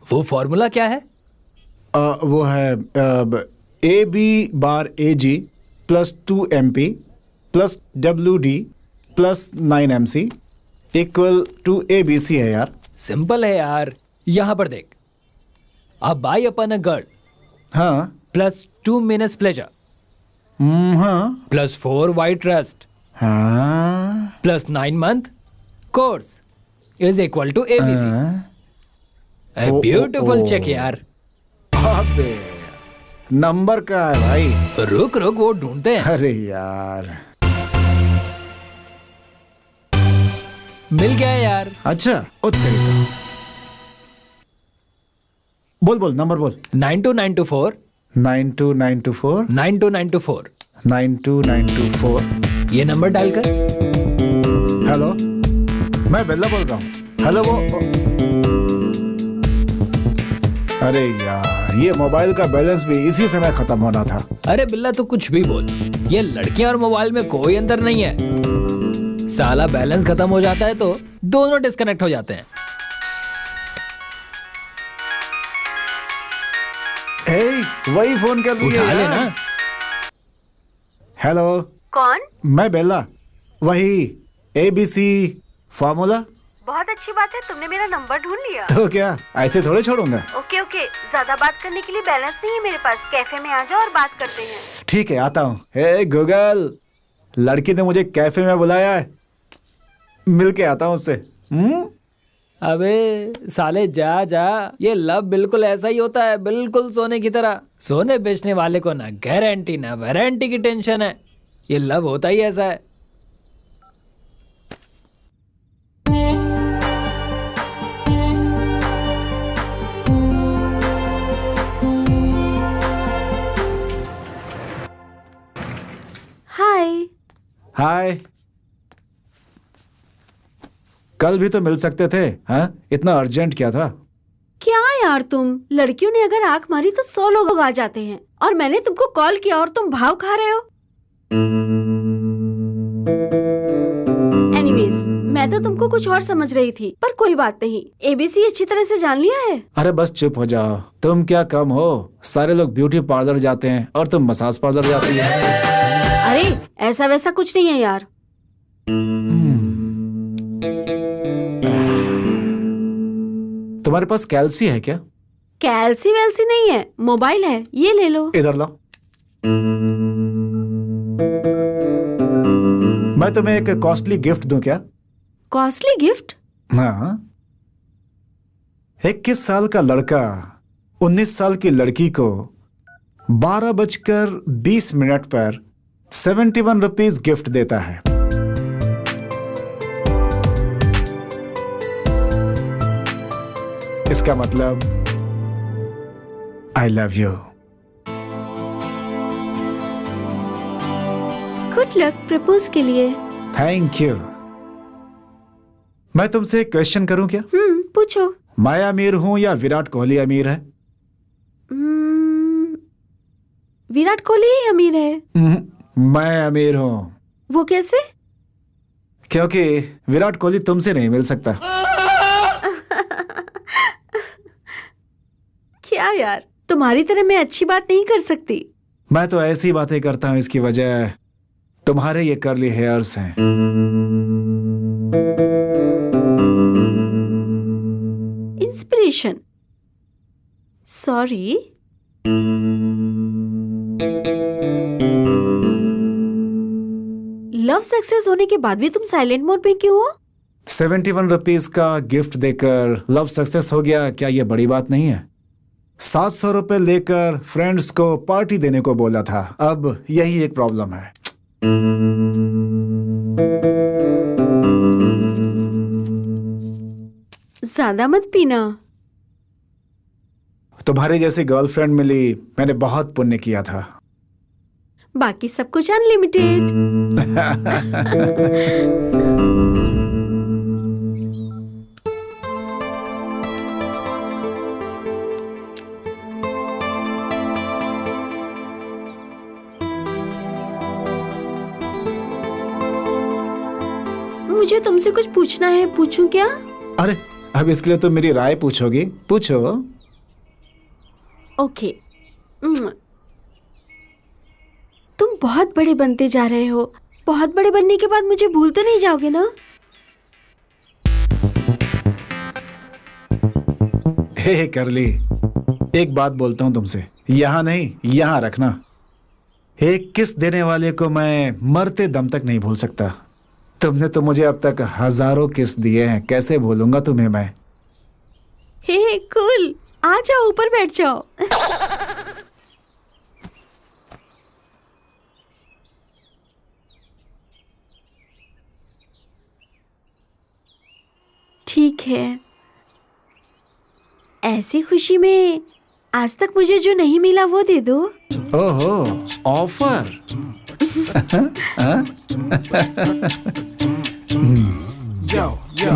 वो फॉर्मूला क्या है? वो है AB/AG +2MP +WD +9MC = ABC है यार। सिंपल है यार। यहाँ पर देख। A buy upon a girl हाँ +2 minutes pleasure हाँ +4 white trust हाँ +9 month course is equal to ABC. A beautiful check यार। अबे नंबर का है भाई। रुक रुक, वो ढूंढते हैं। अरे यार, मिल गया यार। अच्छा तेरी तो। बोल नंबर बोल। 92924 92924 92924 92924। ये नंबर डाल कर। हेलो, मैं बेल्ला बोल रहा हूँ। हेलो वो। अरे यार, ये मोबाइल का बैलेंस भी इसी समय खत्म होना था। अरे बिल्ला तू कुछ भी बोल, ये लड़कियां और मोबाइल में कोई अंतर नहीं है। साला बैलेंस खत्म हो जाता है तो दोनों डिस्कनेक्ट हो जाते हैं। वही फोन कर रही है उठा यार। लेना। हेलो, कौन? मैं बेल्ला। वही ABC फॉर्मूला। बहुत अच्छी बात है, तुमने मेरा नंबर ढूंढ लिया। तो क्या ऐसे थोड़े छोड़ूंगा? ओके, ज्यादा बात करने के लिए बैलेंस नहीं है मेरे पास। कैफे में आ जाओ और बात करते हैं। ठीक है, आता हूँ। हे गूगल, लड़की ने मुझे कैफे में बुलाया है, मिल के आता हूँ उससे। अबे साले जा। ये लव बिल्कुल ऐसा ही होता है, बिल्कुल सोने की तरह। सोने बेचने वाले को ना गारंटी ना वारंटी की टेंशन है। ये लव होता ही ऐसा है। हाय। कल भी तो मिल सकते थे। हाँ, इतना अर्जेंट क्या था? क्या यार तुम, लड़कियों ने अगर आंख मारी तो 100 लोग आ जाते हैं, और मैंने तुमको कॉल किया और तुम भाव खा रहे हो। एनीवेज, मैं तो तुमको कुछ और समझ रही थी, पर कोई बात नहीं। ABC अच्छी तरह से जान लिया है। अरे बस चुप हो जाओ, तुम क्या कम हो? सारे लोग ब्यूटी पार्लर जाते हैं और तुम मसाज पार्लर जाती है। अरे ऐसा वैसा कुछ नहीं है यार। तुम्हारे पास कैल्सी है क्या? कैल्सी वैल्सी नहीं है, मोबाइल है, ये ले लो। इधर लो। मैं तुम्हें एक कॉस्टली गिफ्ट दूं क्या? Costly gift? हाँ। 21 साल का लड़का 19 साल की लड़की को 12:20 पर 71 रुपीज गिफ्ट देता है। इसका मतलब आई love you. Good luck propose के लिए। Thank you. मैं तुमसे एक क्वेश्चन करूं क्या? पूछो। मैं अमीर हूं या विराट कोहली अमीर है? विराट कोहली ही अमीर है। मैं अमीर हूं। वो कैसे? क्योंकि विराट कोहली तुमसे नहीं मिल सकता। क्या यार, तुम्हारी तरह मैं अच्छी बात नहीं कर सकती। मैं तो ऐसी बातें करता हूं, इसकी वजह तुम्हारे ये कर्ली हेयर्स हैं। इंस्पिरेशन। सॉरी। लव सक्सेस होने के बाद भी तुम साइलेंट मोड पे क्यों हो? 71 रुपीज का गिफ्ट देकर लव सक्सेस हो गया, क्या ये बड़ी बात नहीं है? 700 रुपए लेकर फ्रेंड्स को पार्टी देने को बोला था, अब यही एक प्रॉब्लम है। ज्यादा मत पीना। तुम्हारी जैसी गर्लफ्रेंड मिली, मैंने बहुत पुण्य किया था। बाकी सब कुछ अनलिमिटेड। मुझे तुमसे कुछ पूछना है, पूछूं क्या? अरे अब इसके लिए तो मेरी राय पूछोगी? पूछो। ओके। तुम बहुत बड़े बनते जा रहे हो। बहुत बड़े बनने के बाद मुझे भूल तो नहीं जाओगे ना? हे करली, एक बात बोलता हूं तुमसे, यहां नहीं यहां रखना। एक किस देने वाले को मैं मरते दम तक नहीं भूल सकता। तुमने तो मुझे अब तक हजारों किस दिए हैं, कैसे भूलूंगा तुम्हें मैं? हे कूल, आ जाओ ऊपर बैठ जाओ। ठीक है, ऐसी खुशी में आज तक मुझे जो नहीं मिला वो दे दो। ओहो, ऑफर।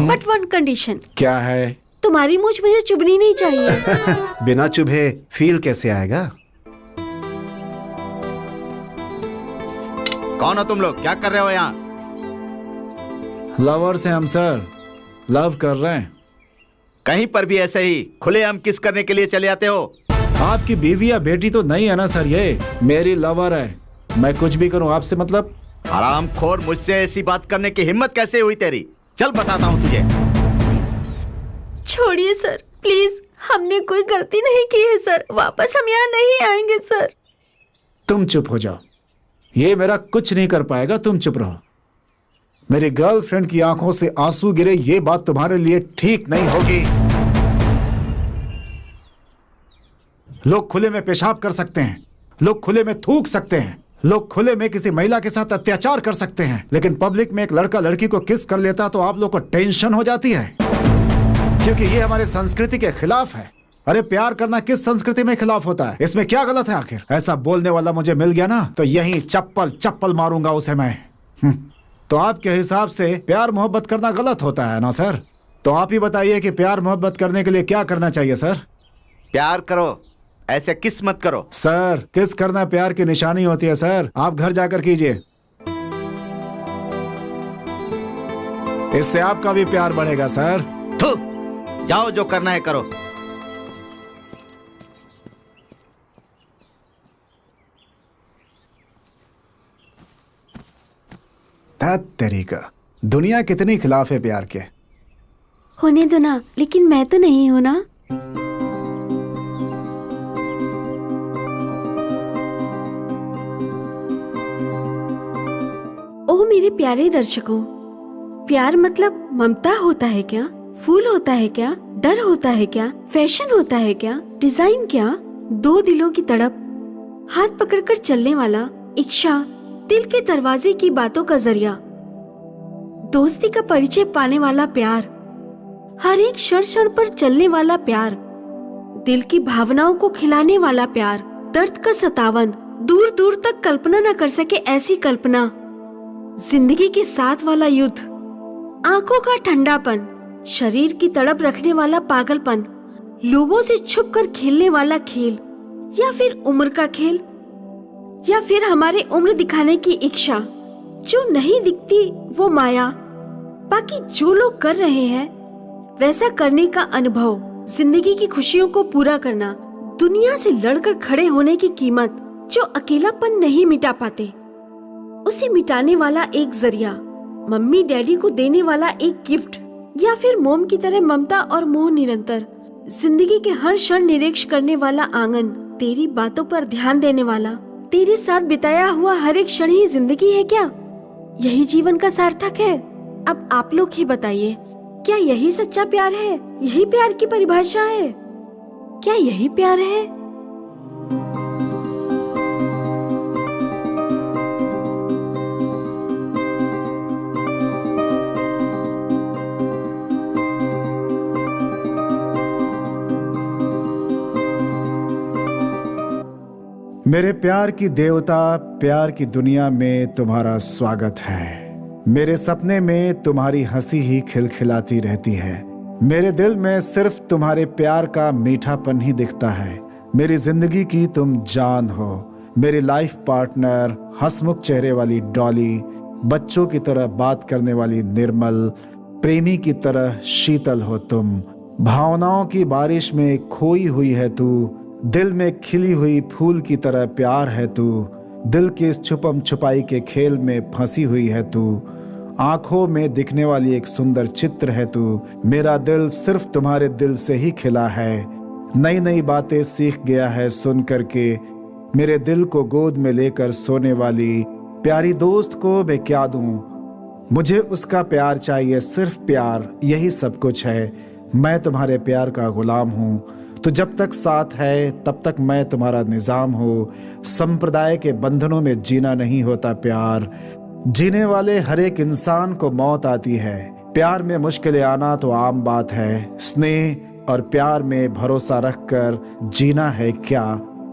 But one condition. क्या है? तुम्हारी मूंछ मुझे चुभनी नहीं चाहिए। बिना चुभे फील कैसे आएगा? कौन हो तुम लोग? क्या कर रहे हो यहाँ? लवर्स हैं हम सर, लव कर रहे हैं। कहीं पर भी ऐसे ही खुलेआम किस करने के लिए चले आते हो? आपकी बीवी या बेटी तो नहीं है ना सर, ये मेरी लवर है। मैं कुछ भी करूं आपसे मतलब? हरामखोर, मुझसे ऐसी बात करने की हिम्मत कैसे हुई तेरी? चल बताता हूँ तुझे। छोड़िए सर, प्लीज, हमने कोई गलती नहीं की है सर। वापस हम यहाँ नहीं आएंगे सर। तुम चुप हो जाओ, ये मेरा कुछ नहीं कर पाएगा, तुम चुप रहो। मेरी गर्लफ्रेंड की आंखों से आंसू गिरे, ये बात तुम्हारे लिए ठीक नहीं होगी। लोग खुले में पेशाब कर सकते हैं, लोग खुले में थूक सकते हैं, लोग खुले में किसी महिला के साथ अत्याचार कर सकते हैं, लेकिन पब्लिक में एक लड़का लड़की को किस कर लेता तो आप लोग को टेंशन हो जाती है, क्योंकि ये हमारी संस्कृति के खिलाफ है। अरे प्यार करना किस संस्कृति में खिलाफ होता है? इसमें क्या गलत है आखिर? ऐसा बोलने वाला मुझे मिल गया ना तो यही चप्पल चप्पल मारूंगा उसे मैं। तो आपके हिसाब से प्यार मोहब्बत करना गलत होता है ना सर? तो आप ही बताइए कि प्यार मोहब्बत करने के लिए क्या करना चाहिए सर? प्यार करो, ऐसे किस मत करो। सर, किस करना प्यार की निशानी होती है सर, आप घर जाकर कीजिए, इससे आपका भी प्यार बढ़ेगा सर। जाओ, जो करना है करो। तरीका, दुनिया कितनी खिलाफ है प्यार के। होने दो ना, लेकिन मैं तो नहीं हूं ना। ओ मेरे प्यारे दर्शकों, प्यार मतलब ममता होता है क्या? फूल होता है क्या? डर होता है क्या? फैशन होता है क्या? डिजाइन क्या? दो दिलों की तड़प, हाथ पकड़कर चलने वाला इच्छा, दिल के दरवाजे की बातों का जरिया, दोस्ती का परिचय पाने वाला प्यार, हर एक क्षण क्षण पर चलने वाला प्यार, दिल की भावनाओं को खिलाने वाला प्यार, दर्द का सतावन, दूर दूर तक कल्पना न कर सके ऐसी कल्पना, जिंदगी के साथ वाला युद्ध, आंखों का ठंडापन, शरीर की तड़प रखने वाला पागलपन, लोगों से छुपकर खेलने वाला खेल, या फिर उम्र का खेल, या फिर हमारे उम्र दिखाने की इच्छा, जो नहीं दिखती वो माया। बाकी जो लोग कर रहे हैं वैसा करने का अनुभव, जिंदगी की खुशियों को पूरा करना, दुनिया से लड़कर खड़े होने की कीमत, जो अकेलापन नहीं मिटा पाते उसे मिटाने वाला एक जरिया, मम्मी डैडी को देने वाला एक गिफ्ट, या फिर मोम की तरह ममता और मोह निरंतर, जिंदगी के हर क्षण निरीक्षण करने वाला आंगन, तेरी बातों पर ध्यान देने वाला, तेरे साथ बिताया हुआ हर एक क्षण ही जिंदगी है क्या? यही जीवन का सार्थक है? अब आप लोग ही बताइए, क्या यही सच्चा प्यार है? यही प्यार की परिभाषा है? क्या यही प्यार है? मेरे प्यार की देवता, प्यार की दुनिया में तुम्हारा स्वागत है। मेरे सपने में तुम्हारी हंसी ही खिलखिलाती रहती है। मेरे दिल में सिर्फ तुम्हारे प्यार का मीठापन ही दिखता है। मेरी जिंदगी की तुम जान हो, मेरी लाइफ पार्टनर, हंसमुख चेहरे वाली डॉली, बच्चों की तरह बात करने वाली निर्मल, प्रेमी की तरह शीतल हो तुम। भावनाओं की बारिश में खोई हुई है तू, दिल में खिली हुई फूल की तरह प्यार है तू। दिल के इस छुपम छुपाई के खेल में फंसी हुई है तू। आंखों में दिखने वाली एक सुंदर चित्र है तू। मेरा दिल सिर्फ तुम्हारे दिल से ही खिला है। नई नई बातें सीख गया है सुन करके। मेरे दिल को गोद में लेकर सोने वाली प्यारी दोस्त को मैं क्या दूं? मुझे उसका प्यार चाहिए, सिर्फ प्यार, यही सब कुछ है। मैं तुम्हारे प्यार का गुलाम हूँ। तो जब तक साथ है तब तक मैं तुम्हारा निजाम हूँ। संप्रदाय के बंधनों में जीना नहीं होता प्यार। जीने वाले हर एक इंसान को मौत आती है। प्यार में मुश्किलें आना तो आम बात है। स्नेह और प्यार में भरोसा रखकर जीना है क्या।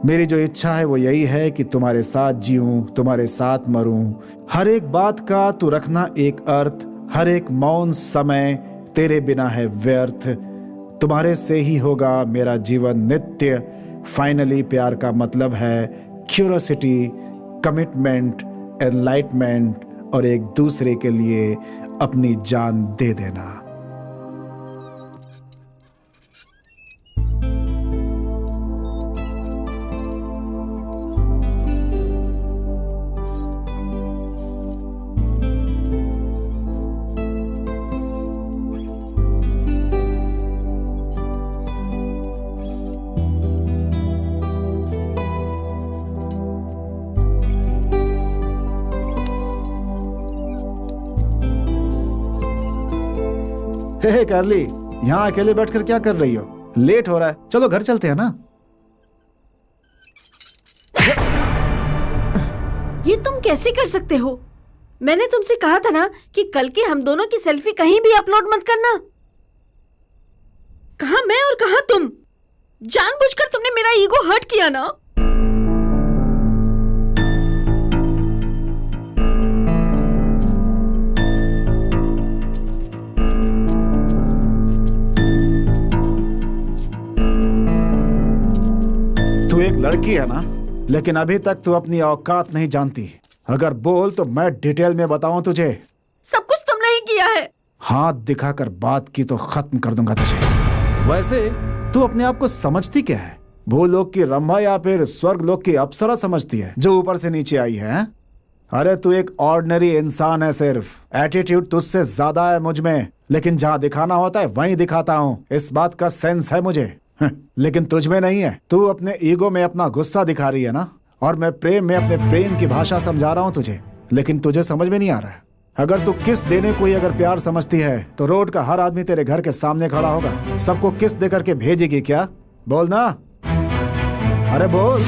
मेरी जो इच्छा है वो यही है कि तुम्हारे साथ जीऊं, तुम्हारे साथ मरूं। हर एक बात का तू रखना एक अर्थ। हर एक मौन समय तेरे बिना है व्यर्थ। तुम्हारे से ही होगा मेरा जीवन नित्य। फाइनली प्यार का मतलब है क्यूरियोसिटी, कमिटमेंट, एनलाइटमेंट और एक दूसरे के लिए अपनी जान दे देना। हे कार्ली, यहाँ अकेले बैठकर क्या कर रही हो? लेट हो रहा है, चलो घर चलते हैं ना। ये तुम कैसे कर सकते हो? मैंने तुमसे कहा था ना कि कल के हम दोनों की सेल्फी कहीं भी अपलोड मत करना। कहाँ मैं और कहाँ तुम? जानबूझकर तुमने मेरा ईगो हर्ट किया ना। तू एक लड़की है ना, लेकिन अभी तक तू अपनी औकात नहीं जानती। अगर बोल तो मैं डिटेल में बताऊं तुझे। सब कुछ तुमने ही किया है। हाथ दिखाकर बात की तो खत्म कर दूंगा तुझे। वैसे तू अपने आप को समझती क्या है? भूलोक की रंभा या फिर स्वर्ग लोक की अप्सरा समझती है जो ऊपर से नीचे आई है? अरे तू एक ऑर्डिनरी इंसान है। सिर्फ एटीट्यूड तुझसे ज्यादा है मुझ में, लेकिन जहाँ दिखाना होता है वहीं दिखाता हूँ। इस बात का सेंस है मुझे। लेकिन तुझ में नहीं है। तू अपने ईगो में अपना गुस्सा दिखा रही है ना, और मैं प्रेम में अपने प्रेम की भाषा समझा रहा हूँ तुझे, लेकिन तुझे समझ में नहीं आ रहा है। अगर तू किस देने को ही अगर प्यार समझती है तो रोड का हर आदमी तेरे घर के सामने खड़ा होगा, सबको किस दे करके भेजेगी क्या? बोल ना, अरे बोल।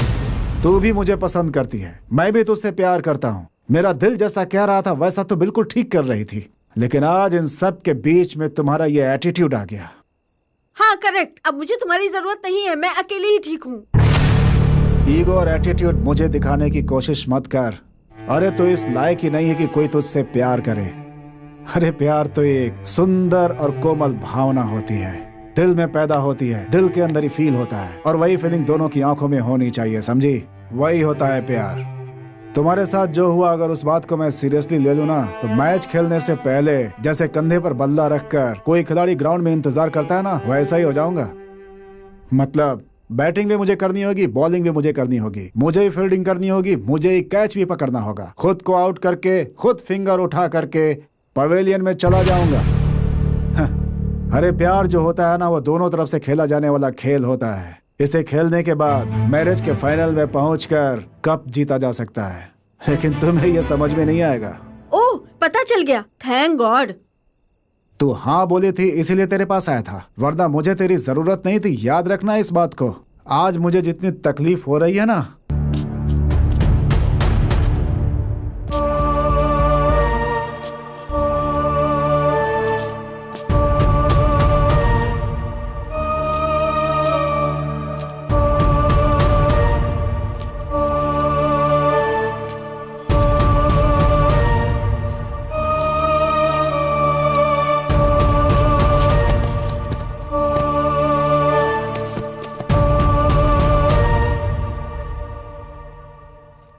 तू भी मुझे पसंद करती है, मैं भी तुझसे प्यार करता हूँ। मेरा दिल जैसा कह रहा था वैसा तो बिल्कुल ठीक कर रही थी। लेकिन आज इन सब के बीच में तुम्हारा ये एटीट्यूड आ गया। हाँ करेक्ट, अब मुझे तुम्हारी जरूरत नहीं है, मैं अकेले ही ठीक हूँ। ईगो और एटीट्यूड मुझे दिखाने की कोशिश मत कर। अरे तो इस लायक ही नहीं है कि कोई तुझसे प्यार करे। अरे प्यार तो एक सुंदर और कोमल भावना होती है, दिल में पैदा होती है, दिल के अंदर ही फील होता है, और वही फीलिंग दोनों की आंखों में होनी चाहिए, समझी? वही होता है प्यार। तुम्हारे साथ जो हुआ, अगर उस बात को मैं सीरियसली ले लूं ना, तो मैच खेलने से पहले जैसे कंधे पर बल्ला रखकर कोई खिलाड़ी ग्राउंड में इंतजार करता है ना, वैसा ही हो जाऊंगा। मतलब बैटिंग भी मुझे करनी होगी, बॉलिंग भी मुझे करनी होगी, मुझे ही फील्डिंग करनी होगी, मुझे ही कैच भी पकड़ना होगा। खुद को आउट करके, खुद फिंगर उठा करके पवेलियन में चला जाऊंगा। अरे प्यार जो होता है ना, वो दोनों तरफ से खेला जाने वाला खेल होता है। इसे खेलने के बाद मैरिज के फाइनल में पहुंचकर कप जीता जा सकता है, लेकिन तुम्हें यह समझ में नहीं आएगा। ओह, पता चल गया, थैंक गॉड। तू हाँ बोली थी इसीलिए तेरे पास आया था, वरना मुझे तेरी जरूरत नहीं थी। याद रखना इस बात को। आज मुझे जितनी तकलीफ हो रही है ना,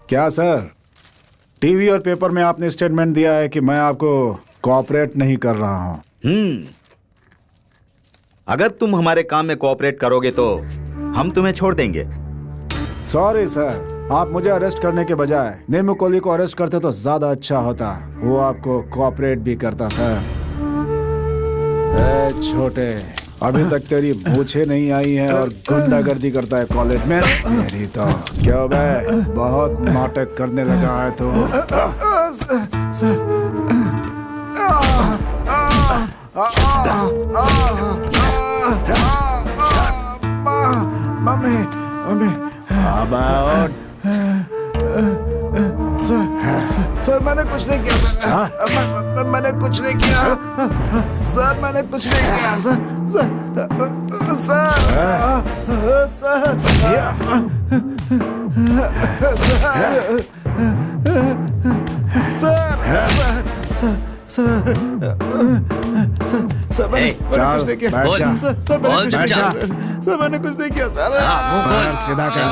क्या सर, टीवी और पेपर में आपने स्टेटमेंट दिया है कि मैं आपको कोऑपरेट नहीं कर रहा हूं। अगर तुम हमारे काम में कोऑपरेट करोगे तो हम तुम्हें छोड़ देंगे। सॉरी सर, आप मुझे अरेस्ट करने के बजाय नीमू कोहली को अरेस्ट करते तो ज्यादा अच्छा होता। वो आपको कोऑपरेट भी करता सर। ए छोटे, अभी तक तेरी मूछें नहीं आई हैं और गुंडागर्दी करता है कॉलेज में। मेरी तो क्या बे, बहुत नाटक करने लगा है तो। मम्मी मम्मी, सर मैंने कुछ नहीं किया सर। मैंने कुछ नहीं किया सर, मैंने कुछ नहीं किया सर। सर मैंने कुछ नहीं किया सर। मैंने कुछ नहीं किया सर। सीधा कर,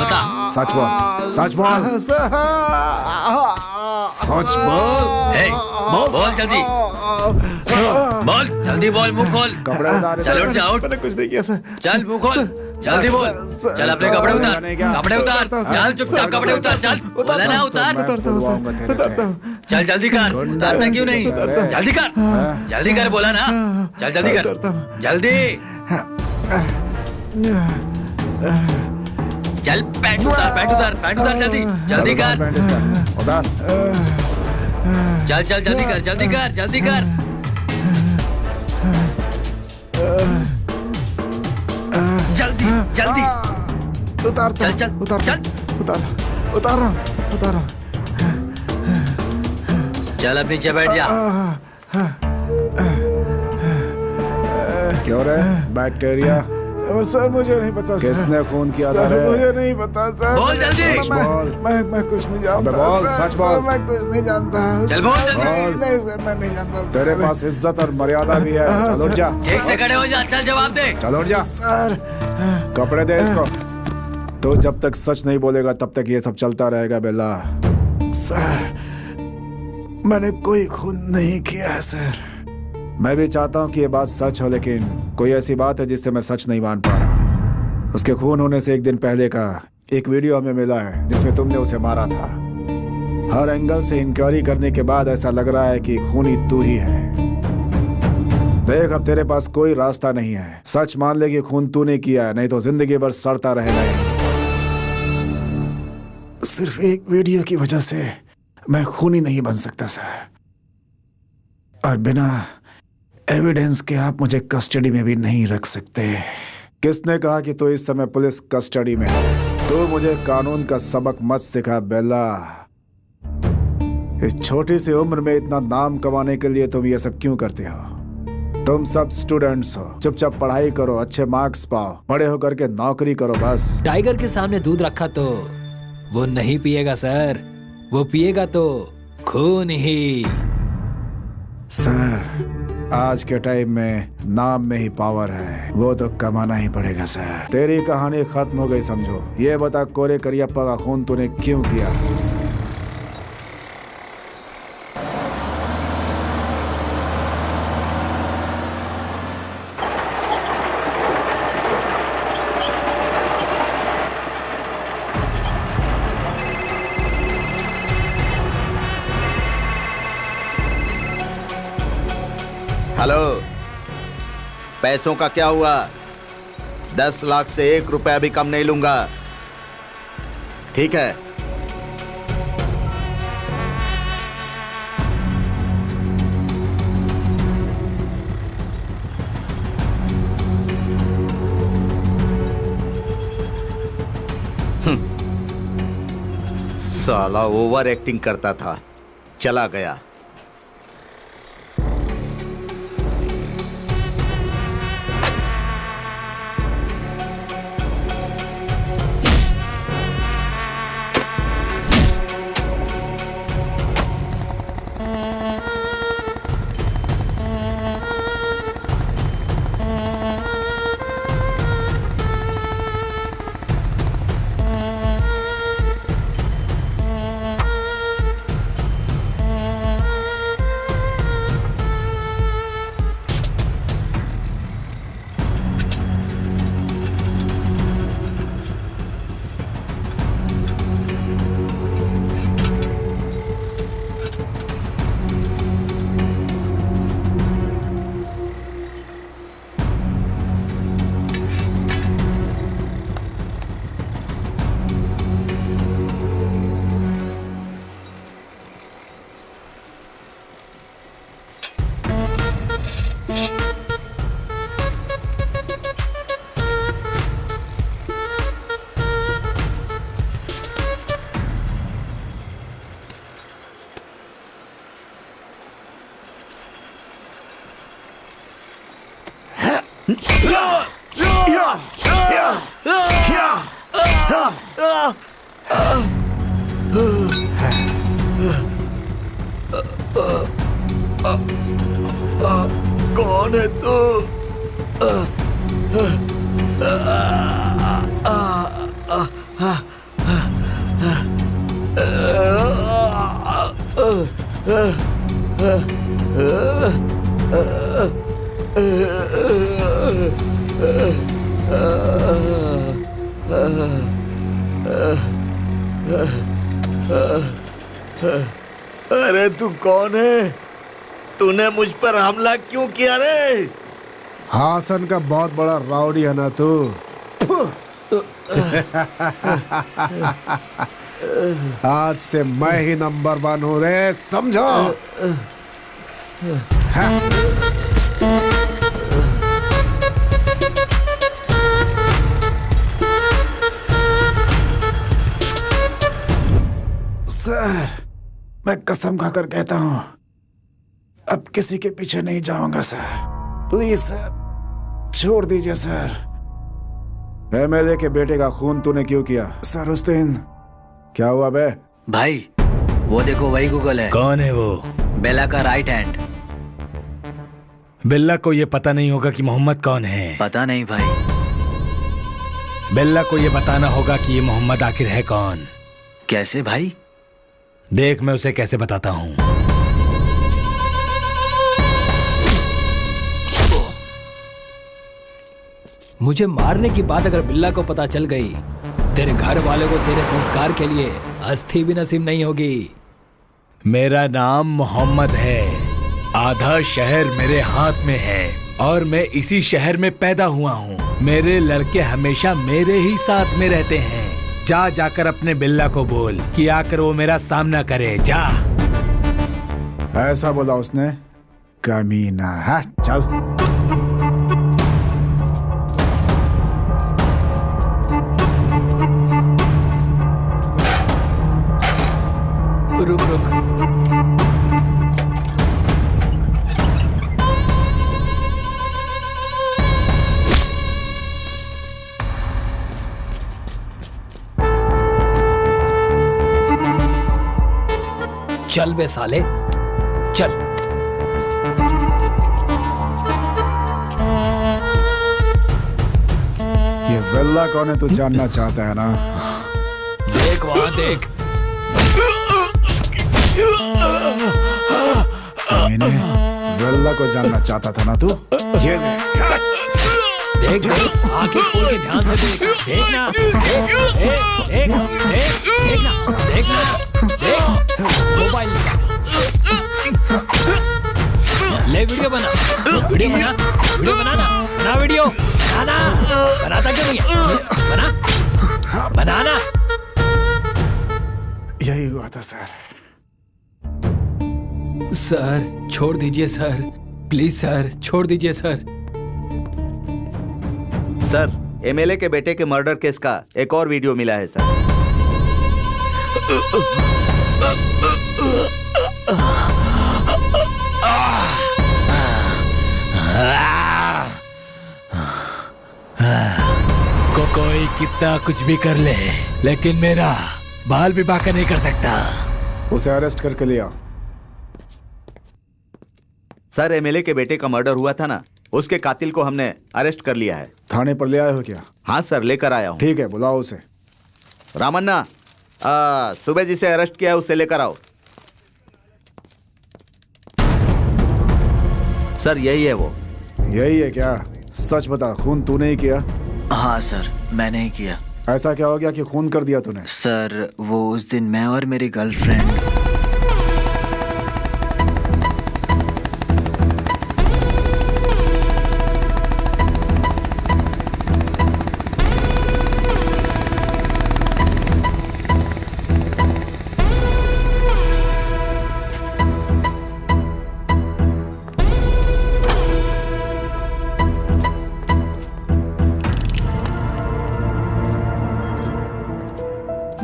सच बोल, सच बोल, सच बोल। बोल जल्दी, बोल जल्दी, बोल, मुंह खोल। कपड़े उतार। चल उठ जा, उठ। मैंने कुछ नहीं किया सर। चल मुंह खोल, जल्दी बोल। चल अपने कपड़े उतार, कपड़े उतार। चल चुपचाप कपड़े उतार, चल। बोला ना उतार। उतारता हूँ सर, उतारता हूँ। चल जल्दी कर, उतारता क्यों नहीं? जल्दी कर, जल्दी कर, बोला ना। चल जल्दी कर, जल्दी। चल पैंट उतार, पैंट उतार, पैंट उतार, जल्दी जल्दी कर। उतार। चल चल जल्दी कर, जल्दी कर, जल्दी कर। जल्दी जल्दी उतार। चल चल उतार, चल। उतार रहा, उतार रहा। चल अब नीचे बैठ जा। क्यों रे, बैक्टीरिया? सर मुझे नहीं पता सर। किसने खून किया था? मुझे नहीं पता सर। बोल जल्दी। मैं कुछ नहीं जानता। बोल, सच बोल। मैं कुछ नहीं जानता। चल बोल जल्दी। नहीं सर, मैं नहीं जानता। तेरे पास इज्जत और मर्यादा भी है। चल उठ जा। ठीक से खड़े हो जा, चल जवाब दे। चल उठ जा सर। कपड़े दे इसको। तो जब तक सच नहीं बोलेगा तब तक ये सब चलता रहेगा बेला। सर मैंने कोई खून नहीं किया है सर। मैं भी चाहता हूँ कि ये बात सच हो, लेकिन कोई ऐसी बात है जिससे मैं सच नहीं मान पा रहा। उसके खून होने से एक दिन पहले का एक वीडियो हमें मिला है जिसमें तुमने उसे मारा था। हर एंगल से इंक्वायरी करने के बाद ऐसा लग रहा है कि खूनी तू ही है। देख, अब तेरे पास कोई रास्ता नहीं है। सच मान ले कि खून तूने किया है, नहीं तो जिंदगी भर सड़ता रहेगा। सिर्फ एक वीडियो की वजह से मैं खूनी नहीं बन सकता सर, और बिना एविडेंस के आप मुझे कस्टडी में भी नहीं रख सकते। किसने कहा कि तू इस समय पुलिस कस्टडी में है? तू मुझे कानून का सबक मत सिखा बेला। इस छोटी सी उम्र में इतना नाम कमाने के लिए तुम ये सब क्यों करते हो? तुम सब स्टूडेंट्स हो, चुपचाप पढ़ाई करो, अच्छे मार्क्स पाओ, बड़े होकर के नौकरी करो बस। टाइगर के सामने दूध रखा तो वो नहीं पिएगा सर, वो पिएगा तो खून ही। सर, आज के टाइम में नाम में ही पावर है, वो तो कमाना ही पड़ेगा सर। तेरी कहानी खत्म हो गई समझो। ये बता कोरे करियप्पा का खून तूने क्यों किया? हेलो, पैसों का क्या हुआ? 10 लाख से 1 रुपया भी कम नहीं लूंगा, ठीक है? साला ओवर एक्टिंग करता था, चला गया। कौन है तू? अरे तू कौन है? तूने मुझ पर हमला क्यों किया रे? हासन का बहुत बड़ा राउडी है ना तू। आज से मैं ही नंबर 1 हूँ रे, समझो? सर, मैं कसम खाकर कहता हूँ अब किसी के पीछे नहीं जाऊंगा सर। प्लीज सर, छोड़ दीजिए सर। एमएलए के बेटे का खून तूने क्यों किया? सर उस दिन क्या हुआ बे? भाई वो देखो वही गूगल है। कौन है वो? बेला का राइट हैंड। बिल्ला को ये पता नहीं होगा कि मोहम्मद कौन है। पता नहीं भाई। बिल्ला को ये बताना होगा कि ये मोहम्मद आखिर है कौन। कैसे भाई? देख मैं उसे कैसे बताता हूँ। मुझे मारने की बात अगर बिल्ला को पता चल गई, तेरे घर वाले को तेरे संस्कार के लिए अस्थि भी नसीब नहीं होगी। मेरा नाम मोहम्मद है, आधा शहर मेरे हाथ में है और मैं इसी शहर में पैदा हुआ हूँ। मेरे लड़के हमेशा मेरे ही साथ में रहते हैं। जाकर अपने बिल्ला को बोल कि आकर वो मेरा सामना करे। जा। ऐसा बोला उसने? कमीना है। चल। रुक। चल बे साले, चल। ये वेल्ला कौन है तू जानना चाहता है ना? देख वहां देख। मैंने वेल्ला को जानना चाहता था ना तू? ये देख देख, आंखें खोल के ध्यान से देख, देखना, देखना, देख मोबाइल ले, वीडियो बना, वीडियो बना, वीडियो बनाना, बना वीडियो, बनाता क्यों नहीं है? बनाना। यही हुआ था सर। सर छोड़ दीजिए सर, प्लीज सर छोड़ दीजिए सर। सर, एमएलए के बेटे के मर्डर केस का एक और वीडियो मिला है सर। कोई कितना कुछ भी कर ले, लेकिन मेरा बाल भी बाका नहीं कर सकता। उसे अरेस्ट करके लिया। सर, एमएलए के बेटे का मर्डर हुआ था ना, उसके कातिल को हमने अरेस्ट कर लिया है। थाने पर ले आए हो क्या? हाँ सर, लेकर आया हूँ। ठीक है, बुलाओ उसे। रामन्ना, सुबह जिसे अरेस्ट किया है उसे लेकर आओ। सर, यही है वो। यही है क्या? सच बता, खून तूने ही किया? हाँ सर, मैंने ही किया। ऐसा क्या हो गया कि खून कर दिया तूने? सर, वो उस दिन मैं और मेरी गर्लफ्रेंड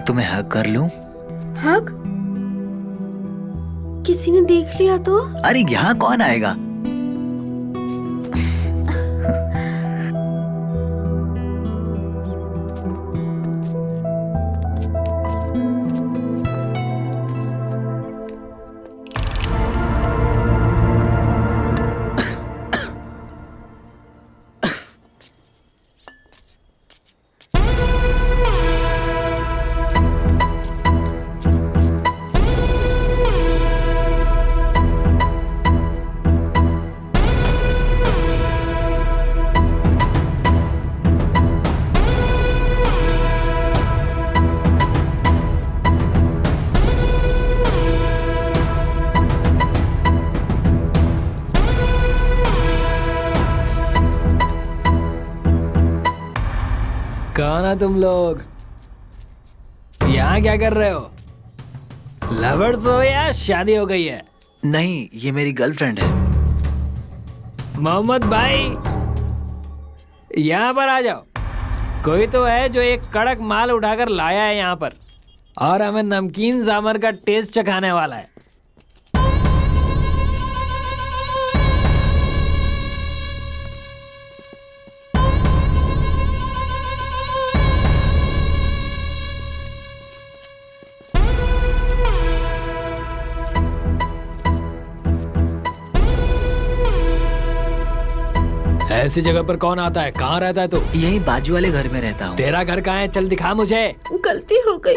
तुम्हें हक कर लूं? हक? किसी ने देख लिया तो? अरे यहाँ कौन आएगा? कौन है तुम लोग? यहाँ क्या कर रहे हो? लवर्स हो या शादी हो गई है? नहीं, ये मेरी गर्लफ्रेंड है। मोहम्मद भाई, यहाँ पर आ जाओ। कोई तो है जो एक कड़क माल उठाकर लाया है यहाँ पर, और हमें नमकीन जामर का टेस्ट चखाने वाला है। ऐसी जगह पर कौन आता है? कहाँ रहता है तू? यही बाजू वाले घर में रहता हूँ। तेरा घर कहाँ है? चल दिखा मुझे। गलती हो गई,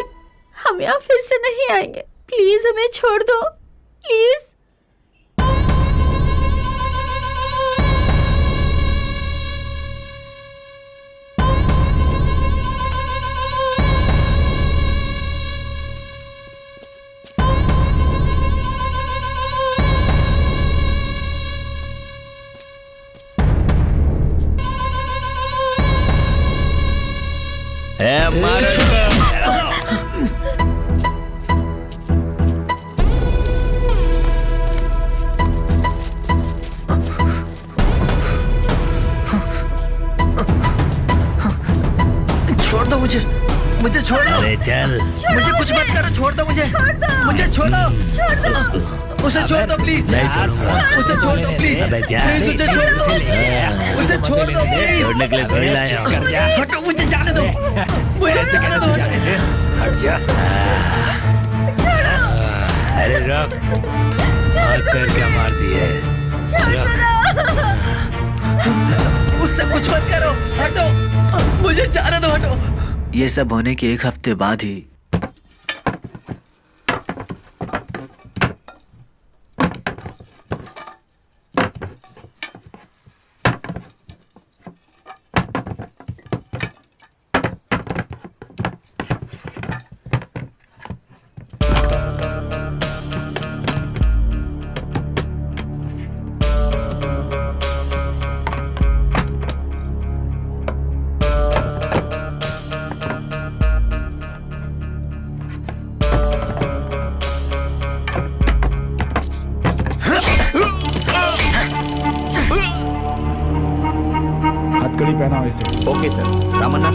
हम यहाँ फिर से नहीं आएंगे। प्लीज हमें छोड़ दो, प्लीज। छोड़ दो मुझे, मुझे छोड़ो। अरे चल, मुझे कुछ मत करो, छोड़ दो मुझे, मुझे छोड़ो, उसे छोड़ दो प्लीज, उसे छोड़ दो प्लीज, प्लीज उसे छोड़ दो, उसे छोड़ दो प्लीज। छोड़ने के लिए कोई लाया हूँ। हटो, मुझे जाने दो, मुझे जाने दो। हट जा। अरे रख, हाथ पैर क्या मारती है? रख। उससे कुछ मत करो, हटो, मुझे जाने दो, हटो। ये सब होने के 1 हफ्ते बाद ही हथकड़ी पहनाओ इसे। Okay sir. रामन्ना